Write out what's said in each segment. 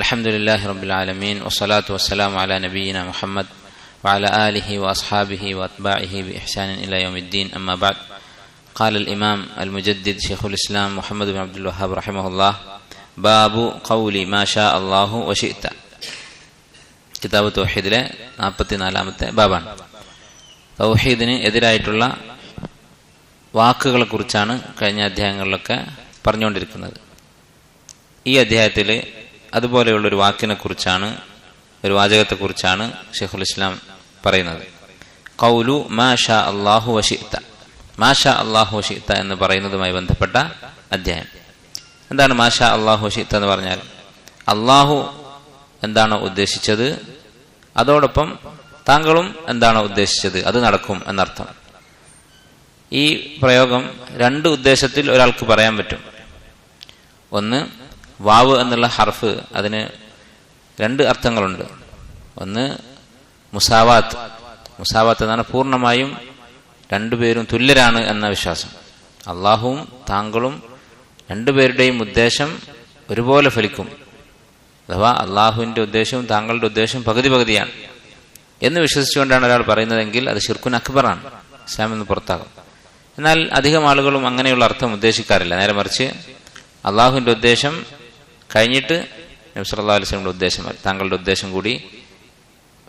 അൽഹംദുലില്ലാഹി റബ്ബിൽ ആലമീൻ വസ്സലാത്തു വസ്സലാമു അലാ നബിയിനാ മുഹമ്മദ് വഅലാ ആലിഹി വഅസ്ഹാബിഹി വഅത്ബാഇഹി ബിഇഹ്സാനിൻ ഇലാ യൗമിദ്ദീൻ. അമ്മാ ബഅദ്. ഖാല الإمام المجدد شيخ الإسلام محمد بن عبد الوهاب رحمه الله باب قول ما شاء الله وشئت. കിതാബ് തൗഹീദിലെ 44-ാമത്തെ ബാബാണ്. തൗഹീദിന് എതിരായിട്ടുള്ള വാക്കുകളെ കുറിച്ചാണ് കഴിഞ്ഞ അധ്യായങ്ങളിലൊക്കെ പറഞ്ഞുകൊണ്ടിരിക്കുന്നത്. ഈ അധ്യായത്തിൽ അതുപോലെയുള്ളൊരു വാക്കിനെ കുറിച്ചാണ്, ഒരു വാചകത്തെക്കുറിച്ചാണ് ഷെയ്ഖുൽ ഇസ്ലാം പറയുന്നത്. ഖൗലു മാ ഷാ അല്ലാഹു വശിഅത. മാ ഷാ അല്ലാഹു വശിഅത എന്ന് പറയുന്നതുമായി ബന്ധപ്പെട്ട അധ്യായം. എന്താണ് മാ ഷാ അല്ലാഹു വശിഅത എന്ന് പറഞ്ഞാൽ? അള്ളാഹു എന്താണോ ഉദ്ദേശിച്ചത് അതോടൊപ്പം താങ്കളും എന്താണോ ഉദ്ദേശിച്ചത് അത് നടക്കും എന്നർത്ഥം. ഈ പ്രയോഗം രണ്ട് ഉദ്ദേശത്തിൽ ഒരാൾക്ക് പറയാൻ പറ്റും. ഒന്ന്, വാവ് എന്നുള്ള ഹർഫ്, അതിന് രണ്ട് അർത്ഥങ്ങളുണ്ട്. ഒന്ന് മുസാവാത്ത്. മുസാവാത്ത് എന്നാണ് പൂർണ്ണമായും രണ്ടുപേരും തുല്യരാണ് എന്ന വിശ്വാസം. അള്ളാഹുവും താങ്കളും രണ്ടുപേരുടെയും ഉദ്ദേശം ഒരുപോലെ ഫലിക്കും. അഥവാ അള്ളാഹുവിന്റെ ഉദ്ദേശവും താങ്കളുടെ ഉദ്ദേശവും പകുതി പകുതിയാണ് എന്ന് വിശ്വസിച്ചുകൊണ്ടാണ് ഒരാൾ പറയുന്നതെങ്കിൽ അത് ശിർക്കുൻ അക്ബറാണ്, ഇസ്ലാമിൽ നിന്ന് പുറത്താകും. എന്നാൽ അധികം ആളുകളും അങ്ങനെയുള്ള അർത്ഥം ഉദ്ദേശിക്കാറില്ല. നേരെ മറിച്ച് അള്ളാഹുവിന്റെ ഉദ്ദേശം കഴിഞ്ഞിട്ട് നബി സല്ലല്ലാഹു അലൈഹി വസല്ലമയുടെ ഉദ്ദേശം, താങ്കളുടെ ഉദ്ദേശം കൂടി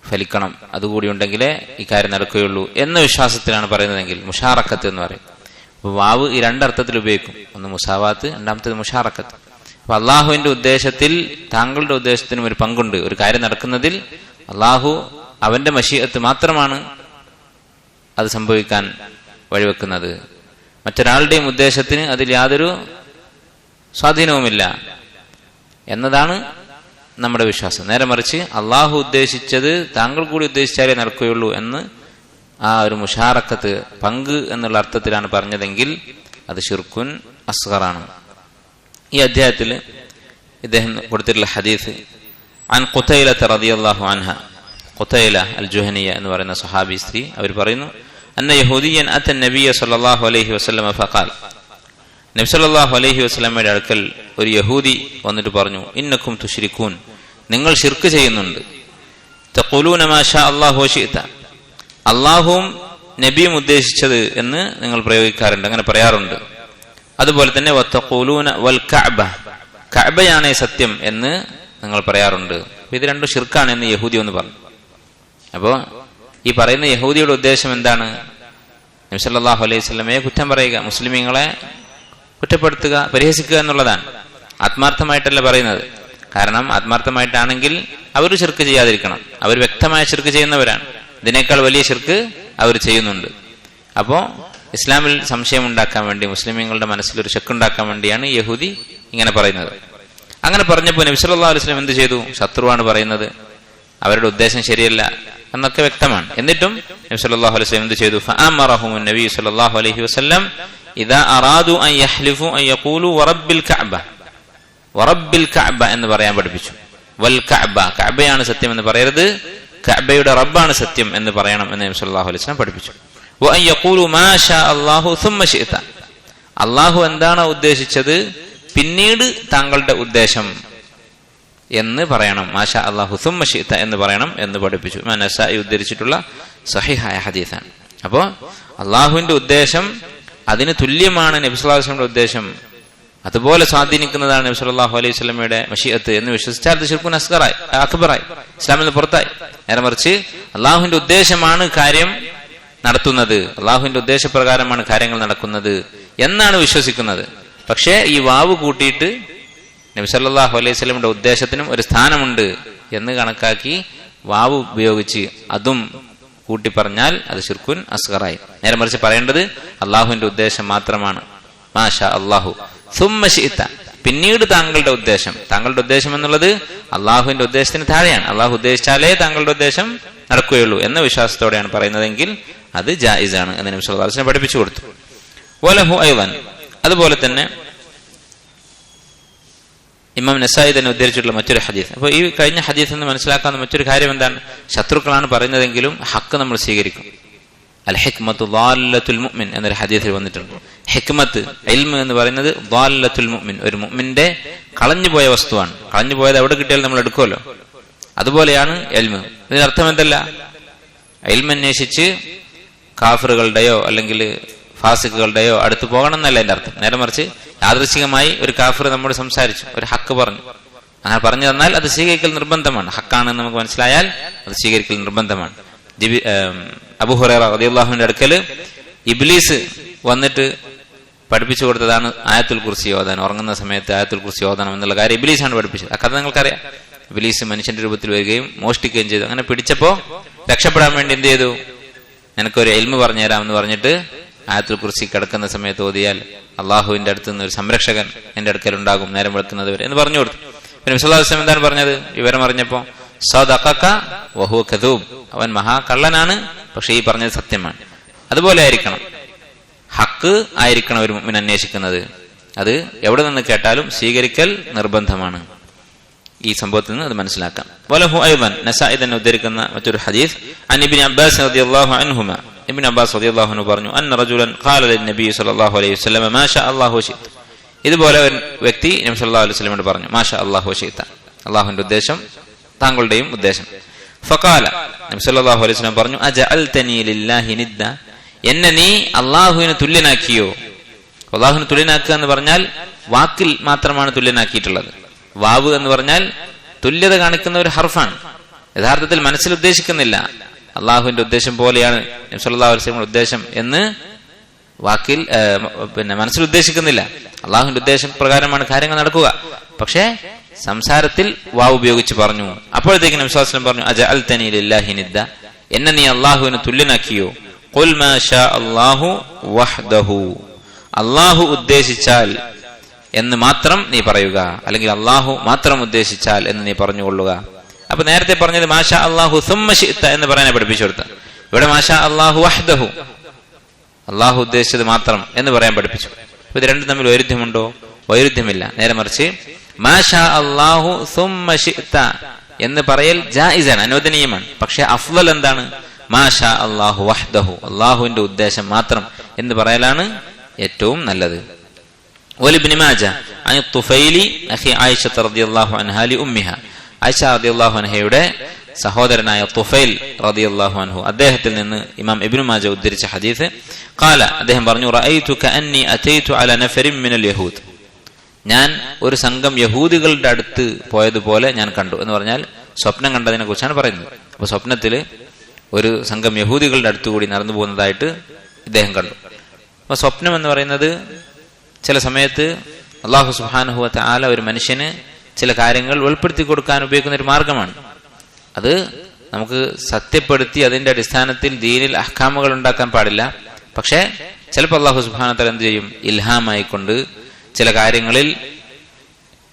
ഫലിക്കണം, അതുകൂടി ഉണ്ടെങ്കിലേ ഈ കാര്യം നടക്കുകയുള്ളൂ എന്ന വിശ്വാസത്തിലാണ് പറയുന്നതെങ്കിൽ മുഷാറക്കത്ത് എന്ന് പറയും. അപ്പോൾ വാവ് ഈ രണ്ടർത്ഥത്തിൽ ഉപയോഗിക്കും. ഒന്ന് മുസാവാത്ത്, രണ്ടാമത്തേത് മുഷാറക്കത്ത്. അപ്പൊ അള്ളാഹുവിന്റെ ഉദ്ദേശത്തിൽ താങ്കളുടെ ഉദ്ദേശത്തിനും ഒരു പങ്കുണ്ട്. ഒരു കാര്യം നടക്കുന്നതിൽ അള്ളാഹു അവന്റെ മശീഅത്ത് മാത്രമാണ് അത് സംഭവിക്കാൻ വഴിവെക്കുന്നത്. മറ്റൊരാളുടെയും ഉദ്ദേശത്തിന് അതിൽ യാതൊരു സ്വാധീനവുമില്ല എന്നതാണ് നമ്മുടെ വിശ്വാസം. നേരെ മറിച്ച് അള്ളാഹു ഉദ്ദേശിച്ചത് താങ്കൾ കൂടി ഉദ്ദേശിച്ചാലേ നടക്കുകയുള്ളൂ എന്ന് ആ ഒരു മുഷാറക്കത്ത്, പങ്ക് എന്നുള്ള അർത്ഥത്തിലാണ് പറഞ്ഞതെങ്കിൽ അത് ശിർക്കുൻ അസ്ഗറാണ്. ഈ അധ്യായത്തിൽ ഇദ്ദേഹം കൊടുത്തിട്ടുള്ള ഹദീസ് അൻ ഖുതൈലത റളിയല്ലാഹു അൻഹ, ഖുതൈല അൽ ജുഹനിയ എന്ന് പറയുന്ന സഹാബി സ്ത്രീ, അവർ പറയുന്നു, അന്ന യഹൂദിയൻ അത നബിയ സല്ലല്ലാഹു അലൈഹി വസല്ലം ഫഖാൽ. നബി സല്ലല്ലാഹു അലൈഹി വസല്ലമയുടെ അടുക്കൽ ഒരു യഹൂദി വന്നിട്ട് പറഞ്ഞു, ഇന്നക്കും തുശ്രികൂൻ, നിങ്ങൾ ശിർക്ക് ചെയ്യുന്നുണ്ട്. തഖൂലൂന മാ ഷാ അല്ലാഹു വശിഅത, അല്ലാഹുവും നബിയും ഉദ്ദേശിച്ചത് എന്ന് നിങ്ങൾ പ്രയോഗിക്കാറുണ്ട്, അങ്ങനെ പറയാറുണ്ട്. അതുപോലെ തന്നെ വത്തഖൂലൂന വൽ കഅബ, കഅബയാണ് സത്യം എന്ന് നിങ്ങൾ പറയാറുണ്ട്. ഇത് രണ്ടും ശിർക്കാണ് എന്ന് യഹൂദി ഒന്ന് പറഞ്ഞു. അപ്പോ ഈ പറയുന്ന യഹൂദിയുടെ ഉദ്ദേശം എന്താണ്? നബി സല്ലല്ലാഹു അലൈഹി വസല്ലമയെ കുറ്റം പറയുക, മുസ്ലിമീങ്ങളെ കുറ്റപ്പെടുത്തുക, പരിഹസിക്കുക എന്നുള്ളതാണ്. ആത്മാർത്ഥമായിട്ടല്ല പറയുന്നത്. കാരണം ആത്മാർത്ഥമായിട്ടാണെങ്കിൽ അവർ ശിർക്ക് ചെയ്യാതിരിക്കണം. അവർ വ്യക്തമായ ശിർക്ക് ചെയ്യുന്നവരാണ്. ഇതിനേക്കാൾ വലിയ ശിർക്ക് അവർ ചെയ്യുന്നുണ്ട്. അപ്പോ ഇസ്ലാമിൽ സംശയം ഉണ്ടാക്കാൻ വേണ്ടി, മുസ്ലിമീങ്ങളുടെ മനസ്സിലൊരു ശക്കുണ്ടാക്കാൻ വേണ്ടിയാണ് യഹൂദി ഇങ്ങനെ പറയുന്നത്. അങ്ങനെ പറഞ്ഞപ്പോൾ നബി സല്ലല്ലാഹു അലൈഹി വസല്ലം എന്ത് ചെയ്തു? ശത്രുവാണ് പറയുന്നത്, അവരുടെ ഉദ്ദേശം ശരിയല്ല എന്നൊക്കെ വ്യക്തമാണ്. എന്നിട്ടും നബി സല്ലല്ലാഹു അലൈഹി വസല്ലം എന്ത് ചെയ്തു? ഫഅമറഹും നബി സല്ലല്ലാഹു അലൈഹി വസല്ലം ഇദാ അറാദു അൻ യഹ്ലിഫു അൻ യഖൂലു വറബ്ബിൽ കഅബ, വറബ്ബിൽ കഅബ എന്ന് പറയാൻ പഠിപ്പിച്ചു. വൽ കഅബ, കഅബയാണ് സത്യം എന്ന് പറയരുത്, കഅബയുടെ റബ്ബാണ് സത്യം എന്ന് പറയണം എന്ന് നബി സല്ലല്ലാഹു അലൈഹി വസല്ലം പഠിപ്പിച്ചു. വഅൻ യഖൂലു മാ ഷാ അല്ലാഹു സുമ്മ ശിഅത, അല്ലാഹു എന്താണോ ഉദ്ദേശിച്ചത് പിന്നീട് താങ്കളുടെ ഉദ്ദേശം എന്ന് പറയണം. മാ ഷാ അല്ലാഹു സുമ്മ ശിഅത എന്ന് പറയണം എന്ന് പഠിപ്പിച്ചു. ഇമാം നസായി ഉദ്ധരിച്ചിട്ടുള്ള സഹിഹായ ഹദീസാണ്. അപ്പോൾ അല്ലാഹുവിന്റെ ഉദ്ദേശം അതിന് തുല്യമാണ് നബി സല്ലല്ലാഹു അലൈഹി വസല്ലമയുടെ ഉദ്ദേശം, അതുപോലെ സ്വാധീനിക്കുന്നതാണ് നബി സല്ലല്ലാഹു അലൈഹി വസല്ലമയുടെ മശീഅത്ത് എന്ന് വിശ്വസിച്ചാൽ അത് ശിർക്കുൻ അസ്ഗറായി, അക്ബറായി, ഇസ്ലാമിൽ നിന്ന് പുറത്തായി. നേരെ മറിച്ച് അല്ലാഹുവിന്റെ ഉദ്ദേശമാണ് കാര്യം നടത്തുന്നത്, അള്ളാഹുവിന്റെ ഉദ്ദേശപ്രകാരമാണ് കാര്യങ്ങൾ നടക്കുന്നത് എന്നാണ് വിശ്വസിക്കുന്നത്. പക്ഷേ ഈ വാവ് കൂട്ടിയിട്ട് നബി സല്ലല്ലാഹു അലൈഹി വസല്ലമയുടെ ഉദ്ദേശത്തിനും ഒരു സ്ഥാനമുണ്ട് എന്ന് കണക്കാക്കി വാവ് ഉപയോഗിച്ച് അതും കൂട്ടി പറഞ്ഞാൽ അത് ശിർക്കുൻ അസ്ഗറായി. നേരെ മറിച്ച് പറയേണ്ടത് അള്ളാഹുവിന്റെ ഉദ്ദേശം മാത്രമാണ്. മാ ഷാ അല്ലാഹു സുമ്മ ശിഅത, പിന്നീട് താങ്കളുടെ ഉദ്ദേശം. താങ്കളുടെ ഉദ്ദേശം എന്നുള്ളത് അള്ളാഹുവിന്റെ ഉദ്ദേശത്തിന് താഴെയാണ്. അള്ളാഹു ഉദ്ദേശിച്ചാലേ താങ്കളുടെ ഉദ്ദേശം നടക്കുകയുള്ളൂ എന്ന വിശ്വാസത്തോടെയാണ് പറയുന്നതെങ്കിൽ അത് ജായിസാണ് എന്ന് നബി സല്ലല്ലാഹു അലൈഹി വസല്ലം പഠിപ്പിച്ചു കൊടുത്തു. വലഹു അയ്ളൻ, അതുപോലെ തന്നെ ഇമാം നസായി തന്നെ ഉദ്ധരിച്ചിട്ടുള്ള മറ്റൊരു ഹദീസ്. അപ്പോൾ ഈ കഴിഞ്ഞ ഹദീസിൽ നിന്ന് മനസ്സിലാക്കാവുന്ന മറ്റൊരു കാര്യം എന്താണ്? ശത്രുക്കളാണ് പറയുന്നതെങ്കിലും ഹക്ക് നമ്മൾ സ്വീകരിക്കും. അൽ ഹിക്മത്തു ളാല്ലത്തുൽ മുഅ്മിൻ എന്നൊരു ഹദീസിൽ വന്നിട്ടുണ്ട്. ഹിക്മത്ത്, ഇൽമ് എന്ന് പറയുന്നത് ضالത്തുൽ മുഅ്മിൻ, ഒരു മുഅ്മിന്റെ കളഞ്ഞുപോയ വസ്തുവാണ്. കളഞ്ഞുപോയത് എവിടെ കിട്ടിയാലും നമ്മൾ എടുക്കുമല്ലോ, അതുപോലെയാണ് ഇൽമ്. ഇതിനർത്ഥം എന്തല്ല, ഇൽമ് അന്വേഷിച്ച് കാഫിറുകളുടെയോ അല്ലെങ്കിൽ ഫാസിഖുകളുടെയോ അടുത്ത് പോകണം എന്നല്ല എന്റെ അർത്ഥം. നേരെ മറിച്ച് യാദൃശ്ചികമായി ഒരു കാഫിർ നമ്മോട് സംസാരിച്ചു, ഒരു ഹക്ക് പറഞ്ഞു, അങ്ങനെ പറഞ്ഞു തന്നാൽ അത് സ്വീകരിക്കൽ നിർബന്ധമാണ്. ഹക്കാണെന്ന് നമുക്ക് മനസ്സിലായാൽ അത് സ്വീകരിക്കൽ നിർബന്ധമാണ്. അബൂ ഹുറൈറ റളിയല്ലാഹുവിന്റെ അടുക്കൽ ഇബ്ലീസ് വന്നിട്ട് പഠിപ്പിച്ചു കൊടുത്തതാണ് ആയത്തുൽ കുർസി ഓതാൻ. ഉറങ്ങുന്ന സമയത്ത് ആയത്തുൽ കുർസി ഓതണം എന്നുള്ള കാര്യം ഇബ്ലീസാണ് പഠിപ്പിച്ചത്. ആ കഥ നിങ്ങൾക്കറിയാം. ഇബ്ലീസ് മനുഷ്യന്റെ രൂപത്തിൽ വരികയും മോഷ്ടിക്കുകയും ചെയ്തു. അങ്ങനെ പിടിച്ചപ്പോ രക്ഷപ്പെടാൻ വേണ്ടി എന്ത് ചെയ്തു, എനിക്കൊരു ഇൽമു പറഞ്ഞു തരാമെന്ന് പറഞ്ഞിട്ട് ആയത്തുൽ കുർസി കിടക്കുന്ന സമയത്ത് ഓതിയാൽ അള്ളാഹുവിന്റെ അടുത്ത് നിന്ന് ഒരു സംരക്ഷകൻ എന്റെ അടുക്കൽ ഉണ്ടാകും നേരം വെളുക്കുന്നത് വരെ എന്ന് പറഞ്ഞു കൊടുത്തു. പിന്നെ നബി സല്ലല്ലാഹു അലൈഹി വസല്ലം എന്താണ് പറഞ്ഞത്? വിവരം അറിഞ്ഞപ്പോ സദഖക വഹുവ കദൂബ്, അവൻ മഹാകള്ളനാണ്, പക്ഷെ ഈ പറഞ്ഞത് സത്യമാണ്. അതുപോലെ ആയിരിക്കണം, ഹക്ക് ആയിരിക്കണം ഒരു മുഅ്മിൻ അന്വേഷിക്കുന്നത്. അത് എവിടെ നിന്ന് കേട്ടാലും സ്വീകരിക്കൽ നിർബന്ധമാണ്. ഈ സംഭവത്തിൽ നിന്ന് അത് മനസ്സിലാക്കാം. വലഹു അയ്ദൻ, നസാഇ തന്നെ ഉദ്ധരിക്കുന്ന മറ്റൊരു ഹദീസ്, അൻ ഇബ്നു അബ്ബാസ് റളിയല്ലാഹു അൻഹുമാ, ഇബ്നു അബ്ബാസ് റളിയല്ലാഹു അൻഹു പറഞ്ഞു, അന്ന റജുലൻ ഖാല ലിന്നബി സ്വല്ലല്ലാഹു അലൈഹി വസല്ലം മാ ഷാ അല്ലാഹു വശിഅത. ഇതുപോലെ ഒരു വ്യക്തി നബി സല്ലല്ലാഹു അലൈഹി വസല്ലമയോട് പറഞ്ഞു, മാ ഷാ അല്ലാഹു വശിഅത, അല്ലാഹുവിന്റെ ഉദ്ദേശം താങ്കളുടെയും ഉദ്ദേശം. ഫഖാല, നബി സല്ലല്ലാഹു അലൈഹി വസല്ലം പറഞ്ഞു, അജഅൽതനി ലില്ലാഹി നിദ്ദ, എന്നെ നീ അള്ളാഹുവിന് തുല്യനാക്കിയോ? അള്ളാഹുവിന് തുല്യനാക്കുക എന്ന് പറഞ്ഞാൽ വാക്കിൽ മാത്രമാണ് തുല്യനാക്കിയിട്ടുള്ളത്. വാവ് എന്ന് പറഞ്ഞാൽ തുല്യത കാണിക്കുന്ന ഒരു ഹർഫാണ്. യഥാർത്ഥത്തിൽ മനസ്സിൽ ഉദ്ദേശിക്കുന്നില്ല. അള്ളാഹുവിന്റെ ഉദ്ദേശം പോലെയാണ് നബി സല്ലല്ലാഹു അലൈഹി വസല്ലമയുടെ ഉദ്ദേശം എന്ന് വാക്കിൽ മനസ്സിൽ ഉദ്ദേശിക്കുന്നില്ല. അള്ളാഹുവിന്റെ ഉദ്ദേശം പ്രകാരമാണ് കാര്യങ്ങൾ നടക്കുക. പക്ഷേ സംസാരത്തിൽ വാവ് ഉപയോഗിച്ച് പറഞ്ഞു. അപ്പോഴത്തേക്ക് നബി സല്ലല്ലാഹു അലൈഹി വസല്ലം പറഞ്ഞു, അജഅൽതനി ലില്ലാഹി നിദ്ദ, എന്നെ നീ അള്ളാഹുവിന് തുല്യനാക്കിയോ? ഖുൽ മാ ഷാ അല്ലാഹു വഹ്ദഹു, അള്ളാഹു ഉദ്ദേശിച്ചാൽ എന്ന് മാത്രം നീ പറയുക, അല്ലെങ്കിൽ അള്ളാഹു മാത്രം ഉദ്ദേശിച്ചാൽ എന്ന് നീ പറഞ്ഞുകൊള്ളുക. അപ്പൊ നേരത്തെ പറഞ്ഞത് മാഷാ അല്ലാഹു സുമ്മ ശിഅത എന്ന് പറയാനെ പഠിപ്പിച്ചു കൊടുത്ത. ഇവിടെ മാഷാ അല്ലാഹു വഹ്ദഹു, അള്ളാഹു ഉദ്ദേശിച്ചത് മാത്രം എന്ന് പറയാൻ പഠിപ്പിച്ചു. അപ്പൊ ഇത് രണ്ടും തമ്മിൽ വൈരുദ്ധ്യമുണ്ടോ? വൈരുദ്ധ്യമില്ല. നേരെ മറിച്ച് മാഷാ അല്ലാഹു സുമ്മ ശിഅത എന്ന് പറയൽ ജായിസാണ്, അനുവദനീയമാണ്. പക്ഷെ അഫ്ളൽ എന്താണ്? മാഷാ അല്ലാഹു വഹ്ദഹു, അള്ളാഹുവിന്റെ ഉദ്ദേശം മാത്രം എന്ന് പറയലാണ് ഏറ്റവും നല്ലത്. വലിബ്നു മാജ അൻ തുഫൈലി അഖി ആയിഷ റളിയല്ലാഹു അൻഹാ ലി ഉമ്മിഹ, ആയിഷ റളിയല്ലാഹു അൻഹയുടെ സഹോദരനായ തുഫൈൽ റളിയല്ലാഹു അൻഹു അദ്ദേഹത്തിൽ നിന്ന് ഇമാം ഇബ്നു മാജ ഉദ്ധരിച്ച ഹദീസ്, ഖാല, അദ്ദേഹം പറഞ്ഞു, റഅയ്തു കഅന്നി അതൈതു അലാ നഫരിൻ മിനൽ യഹൂദ്, ഞാൻ ഒരു സംഘം യഹൂദികളുടെ അടുത്ത് പോയതുപോലെ ഞാൻ കണ്ടു എന്ന് പറഞ്ഞാൽ സ്വപ്നം കണ്ടതിനെ കുറിച്ചാണ് പറയുന്നത്. അപ്പൊ സ്വപ്നത്തിൽ ഒരു സംഘം യഹൂദികളുടെ അടുത്തുകൂടി നടന്നു പോകുന്നതായിട്ട് ഇദ്ദേഹം കണ്ടു. അപ്പൊ സ്വപ്നം എന്ന് പറയുന്നത് ചില സമയത്ത് അല്ലാഹു സുബ്ഹാനഹു വ തആല ഒരു മനുഷ്യന് ചില കാര്യങ്ങൾ വെളിപ്പെടുത്തി കൊടുക്കാൻ ഉപയോഗിക്കുന്ന ഒരു മാർഗമാണ്. അത് നമുക്ക് സത്യപ്പെടുത്തി അതിന്റെ അടിസ്ഥാനത്തിൽ ദീനിൽ അഹ്കാമുകൾ ഉണ്ടാക്കാൻ പാടില്ല. പക്ഷെ ചിലപ്പോൾ അല്ലാഹു സുബ്ഹാനഹു വ തആല എന്ത് ചെയ്യും? ഇൽഹാമായിക്കൊണ്ട് ചില കാര്യങ്ങളിൽ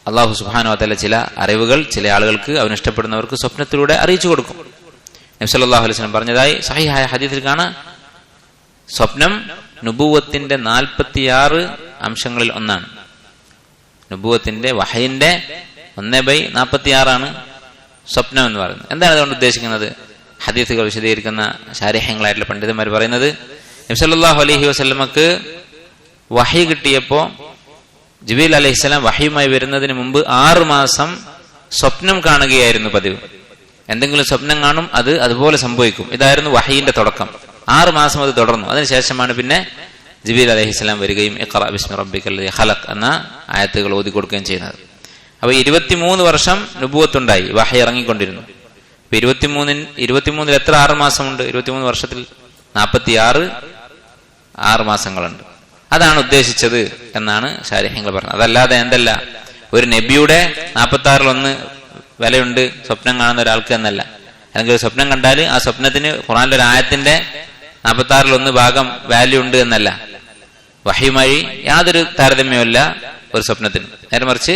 അല്ലാഹു സുബ്ഹാനഹു വ തആല ചില അറിവുകൾ ചില ആളുകൾക്ക് അവനിഷ്ടപ്പെടുന്നവർക്ക് സ്വപ്നത്തിലൂടെ അറിയിച്ചു കൊടുക്കും. നബി സല്ലല്ലാഹു അലൈഹി വസല്ലം പറഞ്ഞതായി സഹീഹായ ഹദീസിൽ കാണാം, സ്വപ്നം നുബുവത്തിന്റെ 46 അംശങ്ങളിൽ ഒന്നാണ്. നുബുവത്തിന്റെ വഹയിന്റെ 1/46 സ്വപ്നം എന്ന് പറയുന്നത്. എന്താണ് അതുകൊണ്ട് ഉദ്ദേശിക്കുന്നത്? ഹദീസുകൾ വിശദീകരിക്കുന്ന ശാരീഹ്യങ്ങളായിട്ടുള്ള പണ്ഡിതന്മാർ പറയുന്നത്, നബി സല്ലല്ലാഹു അലൈഹി വസല്ലമക്ക് വഹി കിട്ടിയപ്പോ ജിബ്രീൽ അലൈഹിസ്സലാം വഹിയുമായി വരുന്നതിന് മുമ്പ് 6 മാസം സ്വപ്നം കാണുകയായിരുന്നു പതിവ്. എന്തെങ്കിലും സ്വപ്നം കാണും, അത് അതുപോലെ സംഭവിക്കും. ഇതായിരുന്നു വഹയിന്റെ തുടക്കം. 6 മാസം അത് തുടർന്നു. അതിനുശേഷമാണ് പിന്നെ ജിബ്രീൽ അലൈഹിസ്സലാം വരികയും ഇഖ്റ ബിസ്മി റബ്ബിക്കല്ലദീ ഖലഖ് എന്ന ആയത്തുകൾ ഓതി കൊടുക്കുകയും ചെയ്യുന്നത്. അപ്പൊ 23 വർഷം നുബുവത്തുണ്ടായി, വഹി ഇറങ്ങിക്കൊണ്ടിരുന്നു. 23 എത്ര 6 മാസമുണ്ട്? 23 വർഷത്തിൽ 46 മാസങ്ങളുണ്ട്. അതാണ് ഉദ്ദേശിച്ചത് എന്നാണ് ശാരീഹ്യങ്ങൾ പറഞ്ഞത്. അതല്ലാതെ എന്തല്ല, ഒരു നബിയുടെ 46 വിലയുണ്ട് സ്വപ്നം കാണുന്ന ഒരാൾക്ക് എന്നല്ല. അല്ലെങ്കിൽ ഒരു സ്വപ്നം കണ്ടാൽ ആ സ്വപ്നത്തിന് ഖുർആനിലെ ഒരു ആയത്തിന്റെ 46 ഭാഗം വാല്യൂ ഉണ്ട് എന്നല്ല. വഹയുമായി യാതൊരു താരതമ്യവുമില്ല ഒരു സ്വപ്നത്തിന്. നേരെ മറിച്ച്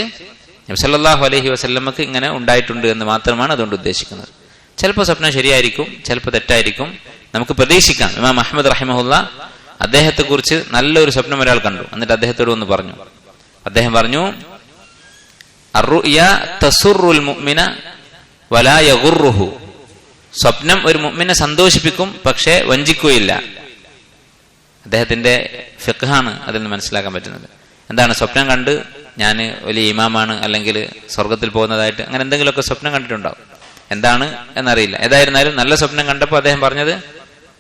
നബി സല്ലല്ലാഹു അലൈഹി വസല്ലമക്ക് ഇങ്ങനെ ഉണ്ടായിട്ടുണ്ട് എന്ന് മാത്രമാണ് അതുകൊണ്ട് ഉദ്ദേശിക്കുന്നത്. ചിലപ്പോൾ സ്വപ്നം ശരിയായിരിക്കും, ചിലപ്പോൾ തെറ്റായിരിക്കും. നമുക്ക് പ്രതീക്ഷിക്കാം. ഇമാം അഹ്മദ് റഹിമഹുല്ല അദ്ദേഹത്തെ കുറിച്ച് നല്ലൊരു സ്വപ്നം ഒരാൾ കണ്ടു. എന്നിട്ട് അദ്ദേഹത്തോട് ഒന്ന് പറഞ്ഞു. അദ്ദേഹം പറഞ്ഞു, അർറുയ തസുറുൽ മുഅ്മിന വലാ യഗുറുഹു, സ്വപ്നം ഒരു മുഅ്മിനെ സന്തോഷിപ്പിക്കും പക്ഷേ വഞ്ചിക്കുകയില്ല. അദ്ദേഹത്തിന്റെ ഫിഖ്ഹാണ് അതിൽ നിന്ന് മനസ്സിലാക്കാൻ പറ്റുന്നത്. എന്താണ് സ്വപ്നം കണ്ട് ഞാൻ വലിയ ഇമാമാണ് അല്ലെങ്കിൽ സ്വർഗത്തിൽ പോകുന്നതായിട്ട് അങ്ങനെ എന്തെങ്കിലുമൊക്കെ സ്വപ്നം കണ്ടിട്ടുണ്ടാവും. എന്താണ് എന്നറിയില്ല. ഏതായിരുന്നാലും നല്ല സ്വപ്നം കണ്ടപ്പോൾ അദ്ദേഹം പറഞ്ഞത്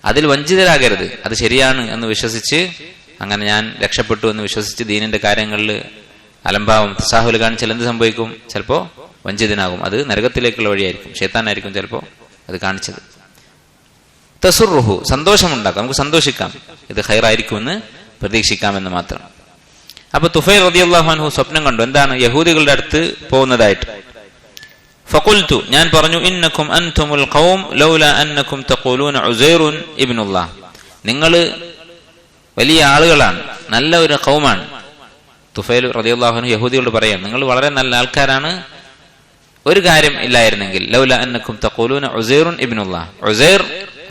അതിൽ വഞ്ചിതരാകരുത്, അത് ശരിയാണ് എന്ന് വിശ്വസിച്ച് അങ്ങനെ ഞാൻ രക്ഷപ്പെട്ടു എന്ന് വിശ്വസിച്ച് ദീനിന്റെ കാര്യങ്ങളിൽ അലംഭാവം തസാഹുൽ കാണിച്ചാൽ എന്ത് സംഭവിക്കും? ചിലപ്പോ വഞ്ചിതനാകും. അത് നരകത്തിലേക്കുള്ള വഴിയായിരിക്കും, ശൈത്താനായിരിക്കും ചിലപ്പോ അത് കാണിച്ചത്. തസുറുഹു, സന്തോഷമുണ്ടാക്കാം, നമുക്ക് സന്തോഷിക്കാം, ഇത് ഖൈറായിരിക്കുമെന്ന് പ്രതീക്ഷിക്കാമെന്ന് മാത്രം. അപ്പൊ തുഫൈൽ റളിയല്ലാഹു അൻഹു സ്വപ്നം കണ്ടു. എന്താണ്? യഹൂദികളുടെ അടുത്ത് പോകുന്നതായിട്ട്. ഫഖുൽതു, ഞാൻ പറഞ്ഞു, ഇന്നക്കും അൻതുമുൽ ഖൗം ലൗലാ അന്നക്കും തഖൂലൂന ഉസൈറുൻ ഇബ്നുല്ലാഹ്, നിങ്ങൾ വലിയ ആളുകളാണ്, നല്ല ഒരു ഖൗമാണ്. തുഫൈൽ റളിയല്ലാഹു അൻഹു യഹൂദികളോട് പറയാണ്, നിങ്ങൾ വളരെ നല്ല ആൾക്കാരാണ്, ഒരു കാര്യം ഇല്ലായിരുന്നെങ്കിൽ ലൗലാ അന്നക്കും തഖൂലൂന ഉസൈറുൻ ഇബ്നുല്ലാഹ്, ഉസൈർ